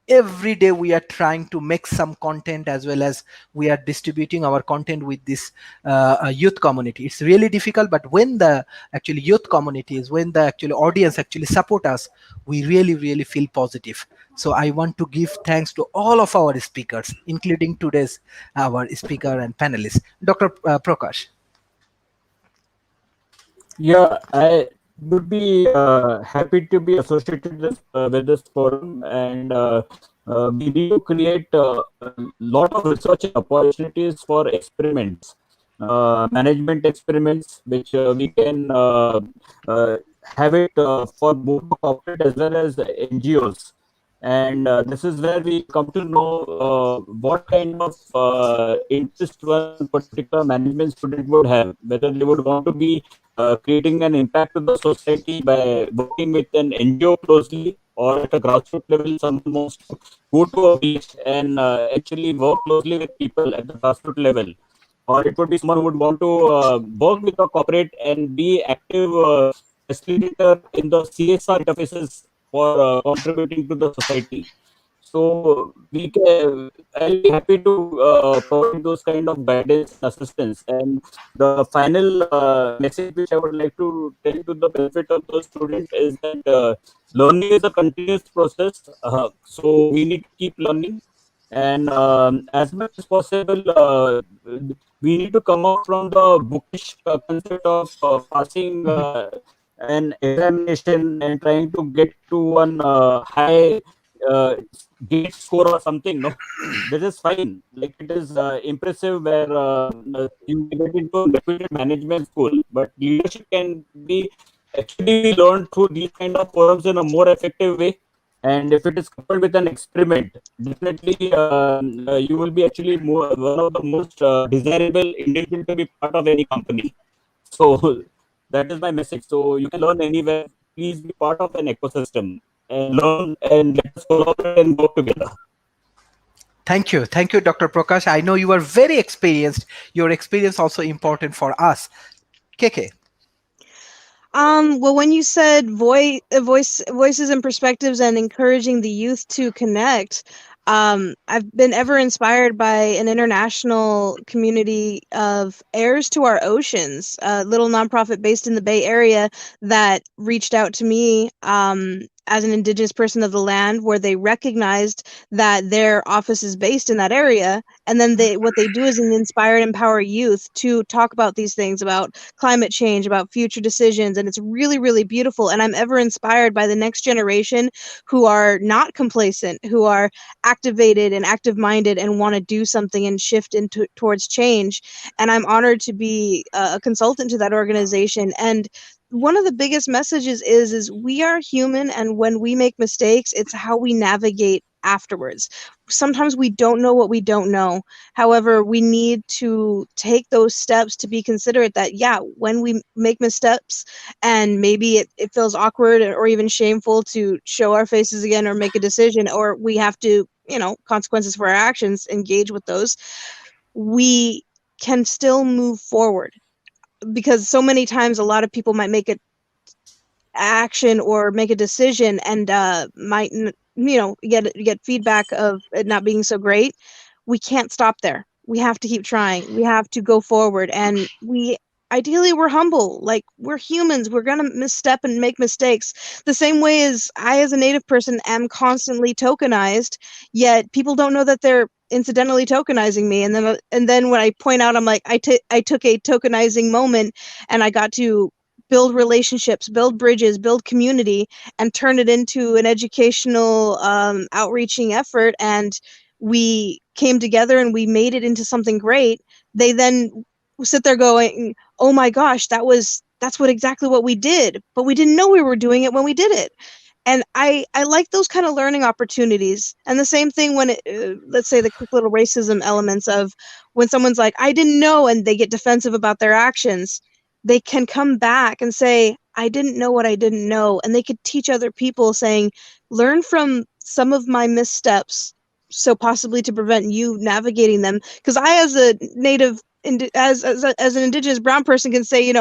every day we are trying to make some content, as well as we are distributing our content with this youth community. It's really difficult, but when the actually youth communities, when the actually audience actually support us, we really, really feel positive. So I want to give thanks to all of our speakers, including today's our speaker and panelists. Dr. Prakash.
Yeah, I would be happy to be associated with this forum, and we need to create a lot of research opportunities for experiments, management experiments, which we can have it for both the corporate as well as the NGOs. And this is where we come to know what kind of interest one particular management student would have, whether they would want to be creating an impact to the society by working with an NGO closely, or at a grassroots level, someone wants to go to a village and actually work closely with people at the grassroots level. Or it would be someone who would want to work with a corporate and be active facilitator in the CSR interfaces for contributing to the society. So we can, I'll be happy to provide those kind of guidance and assistance. And the final message which I would like to tell to the benefit of those students is that learning is a continuous process. So we need to keep learning, and as much as possible, we need to come out from the bookish concept of passing an examination and trying to get to one high uh, gate score or something. No, this is fine. Like, it is impressive where you get into a reputed management school, but leadership can be actually be learned through these kind of forums in a more effective way. And if it is coupled with an experiment, definitely you will be actually one of the most desirable individual to be part of any company. So that is my message. So you can learn anywhere. Please be part of an ecosystem and learn, and let us collaborate and work together.
Thank you, Dr. Prakash. I know you are very experienced. Your experience also important for us. KK.
Well, when you said voices and perspectives and encouraging the youth to connect, I've been ever inspired by an international community of Heirs to Our Oceans, a little nonprofit based in the Bay Area that reached out to me as an indigenous person of the land, where they recognized that their office is based in that area, and then what they do is inspire and empower youth to talk about these things, about climate change, about future decisions, and it's really, really beautiful. And I'm ever inspired by the next generation who are not complacent, who are activated and active-minded and want to do something and shift into towards change. And I'm honored to be a consultant to that organization. And one of the biggest messages is we are human, and when we make mistakes, it's how we navigate afterwards. Sometimes we don't know what we don't know. However, we need to take those steps to be considerate that, yeah, when we make missteps and maybe it feels awkward or even shameful to show our faces again or make a decision, or we have to, consequences for our actions, engage with those, we can still move forward. Because so many times a lot of people might make an action or make a decision and might get feedback of it not being so great. We can't stop there. We have to keep trying. We have to go forward, and we're humble. Like, we're humans. We're gonna misstep and make mistakes, the same way as I, as a Native person, am constantly tokenized, yet people don't know that they're incidentally tokenizing me. And then when I point out, I'm like, I took a tokenizing moment and I got to build relationships, build bridges, build community, and turn it into an educational outreaching effort. And we came together and we made it into something great. They then sit there going, oh my gosh, that's exactly what we did, but we didn't know we were doing it when we did it. And I like those kind of learning opportunities. And the same thing when let's say the quick little racism elements of when someone's like, I didn't know, and they get defensive about their actions, they can come back and say, I didn't know what I didn't know. And they could teach other people, saying, learn from some of my missteps, so possibly to prevent you navigating them. Because I, as a native, as an indigenous brown person, can say,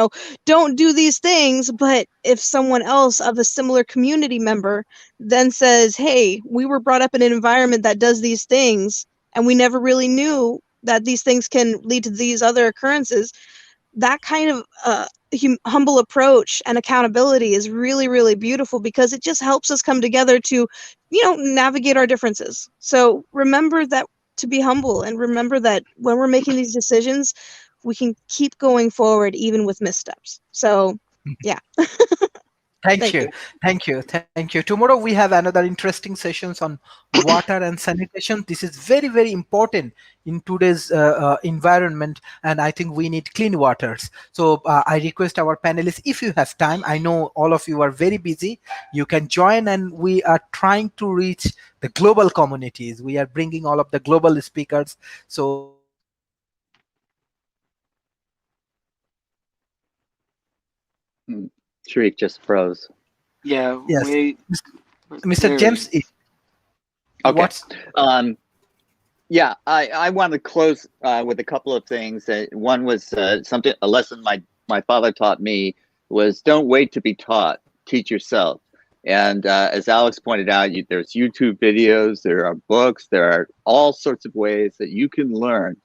don't do these things. But if someone else of a similar community member then says, hey, we were brought up in an environment that does these things, and we never really knew that these things can lead to these other occurrences, that kind of humble approach and accountability is really, really beautiful, because it just helps us come together to, navigate our differences. So remember that, to be humble, and remember that when we're making these decisions, we can keep going forward even with missteps. So yeah.
Thank you. Thank you. Thank you. Tomorrow we have another interesting sessions on water and sanitation. This is very, very important in today's environment, and I think we need clean waters. So I request our panelists, if you have time, I know all of you are very busy, you can join, and we are trying to reach the global communities. We are bringing all of the global speakers. So
Sharif just froze.
Yeah,
yes,
wait.
Mr.
There
James,
we
Okay.
what's
Yeah, I want to close with a couple of things. One was a lesson my father taught me was, don't wait to be taught, teach yourself. And as Alex pointed out, there's YouTube videos, there are books, there are all sorts of ways that you can learn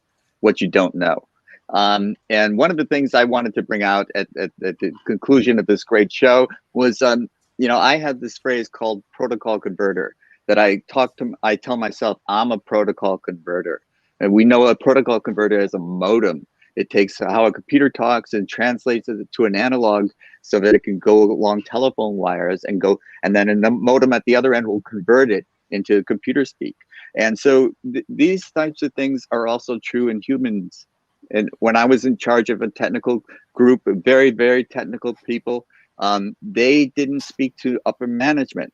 what you don't know. And one of the things I wanted to bring out at the conclusion of this great show was, I have this phrase called protocol converter, that I tell myself, I'm a protocol converter. And we know a protocol converter is a modem. It takes how a computer talks and translates it to an analog so that it can go along telephone wires and then a modem at the other end will convert it into computer speak. And so these types of things are also true in humans. And when I was in charge of a technical group of very, very technical people, they didn't speak to upper management.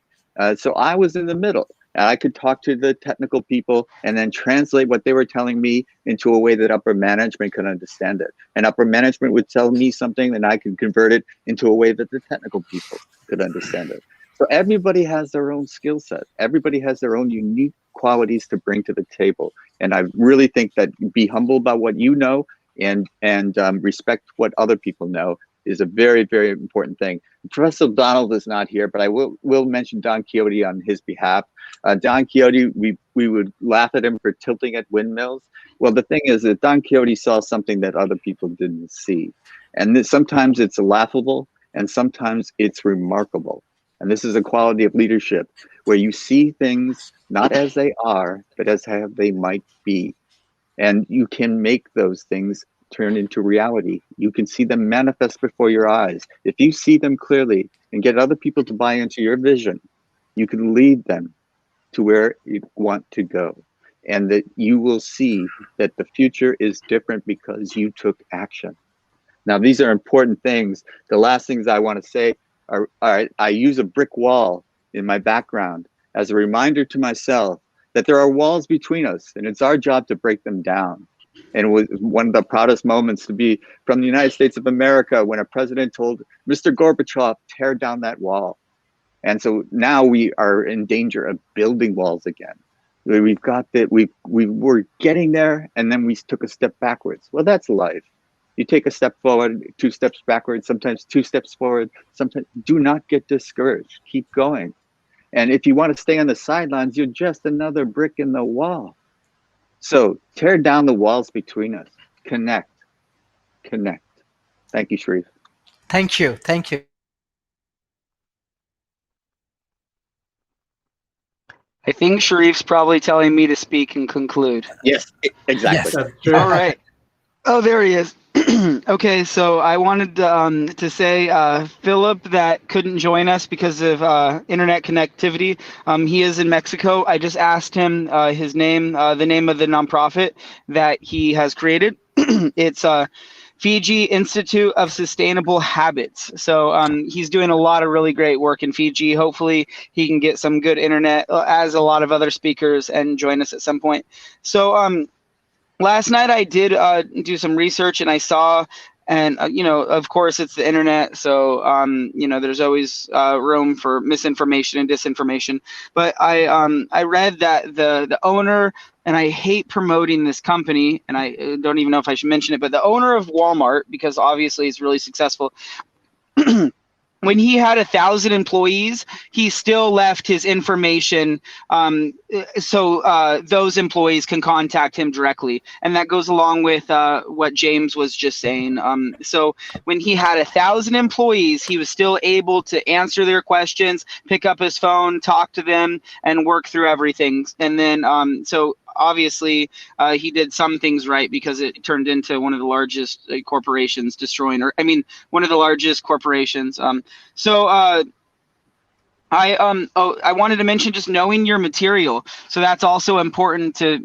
So I was in the middle, and I could talk to the technical people and then translate what they were telling me into a way that upper management could understand it. And upper management would tell me something, and I could convert it into a way that the technical people could understand it. So everybody has their own skill set. Everybody has their own unique qualities to bring to the table. And I really think that be humble about what you know and respect what other people know is a very, very important thing. Professor Donald is not here, but I will mention Don Quixote on his behalf. Don Quixote, we would laugh at him for tilting at windmills. Well, the thing is that Don Quixote saw something that other people didn't see. And sometimes it's laughable, and sometimes it's remarkable. And this is a quality of leadership where you see things not as they are, but as how they might be. And you can make those things turn into reality. You can see them manifest before your eyes. If you see them clearly and get other people to buy into your vision, you can lead them to where you want to go. And that you will see that the future is different because you took action. Now, these are important things. The last things I want to say are I use a brick wall in my background as a reminder to myself that there are walls between us, and it's our job to break them down. And it was one of the proudest moments to be from the United States of America when a president told Mr. Gorbachev, tear down that wall. And so now we are in danger of building walls again. We've got that, we were getting there, and then we took a step backwards. Well, that's life. You take a step forward, 2 steps backwards, sometimes 2 steps forward. Sometimes do not get discouraged. Keep going. And if you want to stay on the sidelines, you're just another brick in the wall. So tear down the walls between us. Connect. Connect. Thank you, Sharif.
Thank you. Thank you.
I think Sharif's probably telling me to speak and conclude.
Yes, exactly.
Yes.
That's true.
All right. Oh, there he is. Okay, so I wanted to say Philip that couldn't join us because of internet connectivity. He is in Mexico. I just asked him his name, the name of the nonprofit that he has created. It's Fiji Institute of Sustainable Habits. So he's doing a lot of really great work in Fiji. Hopefully he can get some good internet, as a lot of other speakers, and join us at some point. So last night I did do some research, and I saw, and of course it's the internet, so there's always room for misinformation and disinformation. But I read that the owner, and I hate promoting this company, and I don't even know if I should mention it, but the owner of Walmart, because obviously it's really successful. When he had 1,000 employees, he still left his information so those employees can contact him directly. And that goes along with what James was just saying. So when he had 1,000 employees, he was still able to answer their questions, pick up his phone, talk to them, and work through everything. And then so obviously he did some things right, because it turned into one of the largest corporations destroying, one of the largest corporations. I wanted to mention just knowing your material. So that's also important to,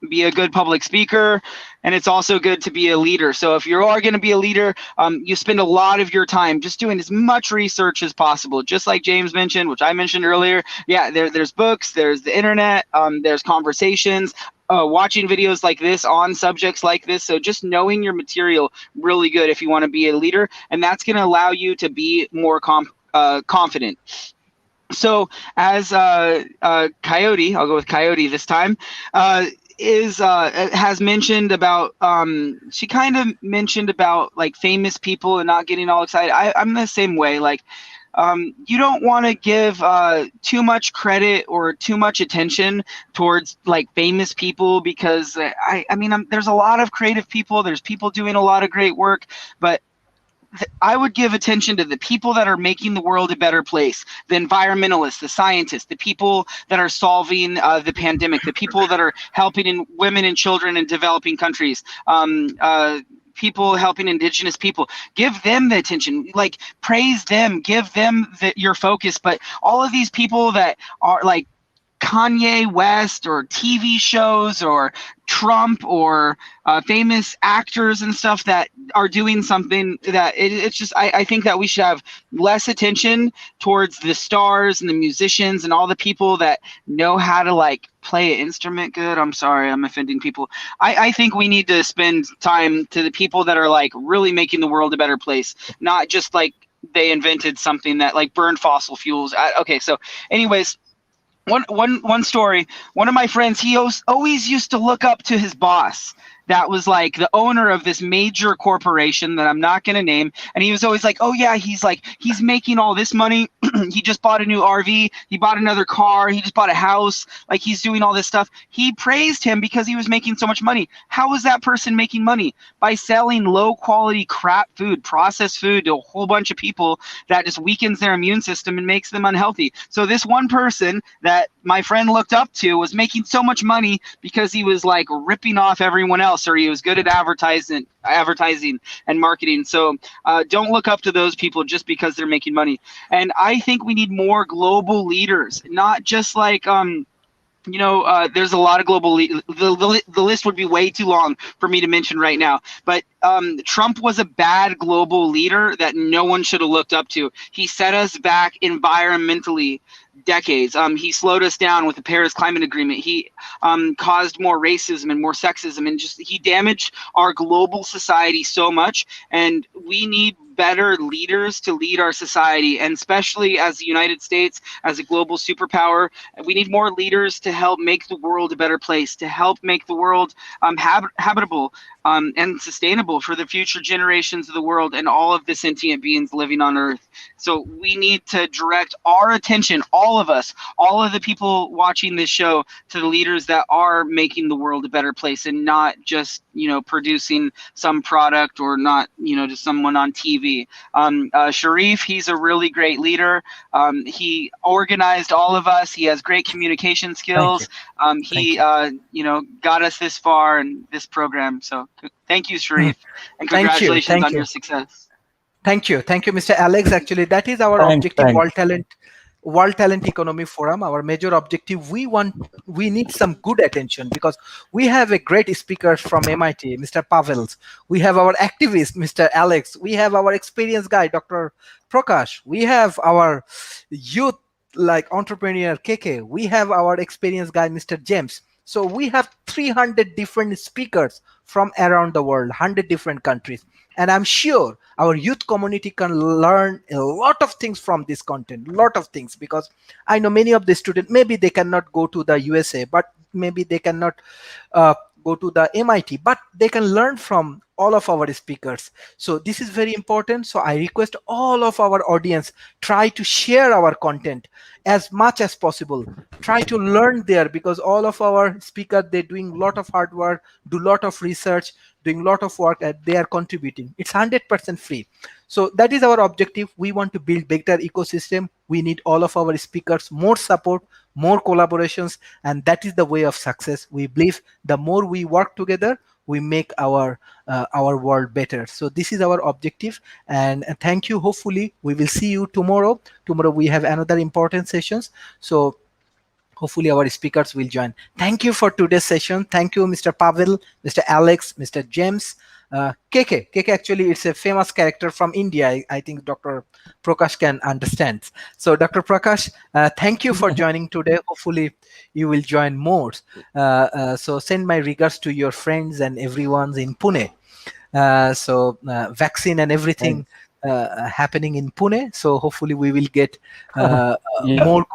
be a good public speaker, and it's also good to be a leader. So if you are going to be a leader, you spend a lot of your time just doing as much research as possible. Just like James mentioned, which I mentioned earlier. Yeah, there's books, there's the internet, there's conversations, watching videos like this on subjects like this. So just knowing your material really good if you want to be a leader, and that's going to allow you to be more confident. So as Coyote, I'll go with Coyote this time, has mentioned about, she kind of mentioned about like famous people and not getting all excited. I'm the same way. Like, you don't want to give too much credit or too much attention towards like famous people, because there's a lot of creative people. There's people doing a lot of great work, but I would give attention to the people that are making the world a better place, the environmentalists, the scientists, the people that are solving the pandemic, the people that are helping women and children in developing countries, people helping indigenous people. Give them the attention, like praise them, give them your focus. But all of these people that are like Kanye West or TV shows or Trump or famous actors and stuff that are doing something that it's just, I think that we should have less attention towards the stars and the musicians and all the people that know how to like play an instrument good. I'm sorry, I'm offending people. I think we need to spend time to the people that are like really making the world a better place, not just like they invented something that like burned fossil fuels. Okay, so anyways, one story, one of my friends, he always used to look up to his boss that was like the owner of this major corporation that I'm not going to name. And he was always like, oh yeah, he's making all this money. He just bought a new RV. He bought another car. He just bought a house. Like, he's doing all this stuff. He praised him because he was making so much money. How is that person making money? By selling low quality crap food, processed food to a whole bunch of people that just weakens their immune system and makes them unhealthy. So this one person that my friend looked up to was making so much money because he was like ripping off everyone else, or he was good at advertising and marketing. So don't look up to those people just because they're making money. And I think we need more global leaders, not just like there's a lot of global the list would be way too long for me to mention right now, but Trump was a bad global leader that no one should have looked up to. He set us back environmentally decades. He slowed us down with the Paris Climate Agreement. He caused more racism and more sexism, and just he damaged our global society so much. And we need better leaders to lead our society, and especially as the United States, as a global superpower, we need more leaders to help make the world a better place, to help make the world habitable and sustainable for the future generations of the world and all of the sentient beings living on Earth. So we need to direct our attention, all of us, all of the people watching this show, to the leaders that are making the world a better place, and not just producing some product, or not just someone on TV TV. Sharif, he's a really great leader. He organized all of us. He has great communication skills. He got us this far in this program. So thank you, Sharif, and congratulations on your success.
Thank you, Mr. Alex. Actually, that is our objective. World Talent Economy Forum, our major objective. We need some good attention because we have a great speaker from MIT, Mr. Pavels. We have our activist, Mr. Alex. We have our experienced guy, Dr. Prakash. We have our youth like entrepreneur KK. We have our experienced guy, Mr. James. So we have 300 different speakers from around the world, 100 different countries. And I'm sure our youth community can learn a lot of things from this content, lot of things, because I know many of the students, maybe they cannot go to the USA, but maybe they cannot go to the MIT, but they can learn from all of our speakers. So this is very important. So I request all of our audience, try to share our content as much as possible. Try to learn there, because all of our speakers, they're doing a lot of hard work, do a lot of research, doing a lot of work, and they are contributing. It's 100% free. So that is our objective. We want to build better ecosystem. We need all of our speakers, more support, more collaborations, and that is the way of success. We believe the more we work together, we make our world better. So this is our objective, and thank you. Hopefully we will see you tomorrow. Tomorrow we have another important sessions. So hopefully our speakers will join. Thank you for today's session. Thank you, Mr. Pavel, Mr. Alex, Mr. James. KK actually, it's a famous character from India. I think Dr. Prakash can understand. So Dr. Prakash, thank you for joining today. Hopefully you will join more. So send my regards to your friends and everyone's in Pune. Vaccine and everything happening in Pune. So hopefully we will get more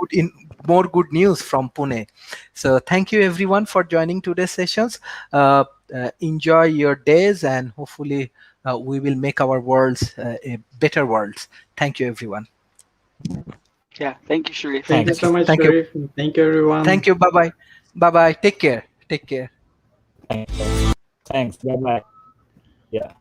good news from Pune. So thank you everyone for joining today's sessions. Enjoy your days, and hopefully we will make our worlds a better worlds. Thank you everyone.
Yeah, thank you, Sharif.
Thank you so much, Sharif. Thank you everyone.
Thank you. Bye-bye. Take care.
Thanks. Bye-bye. Yeah.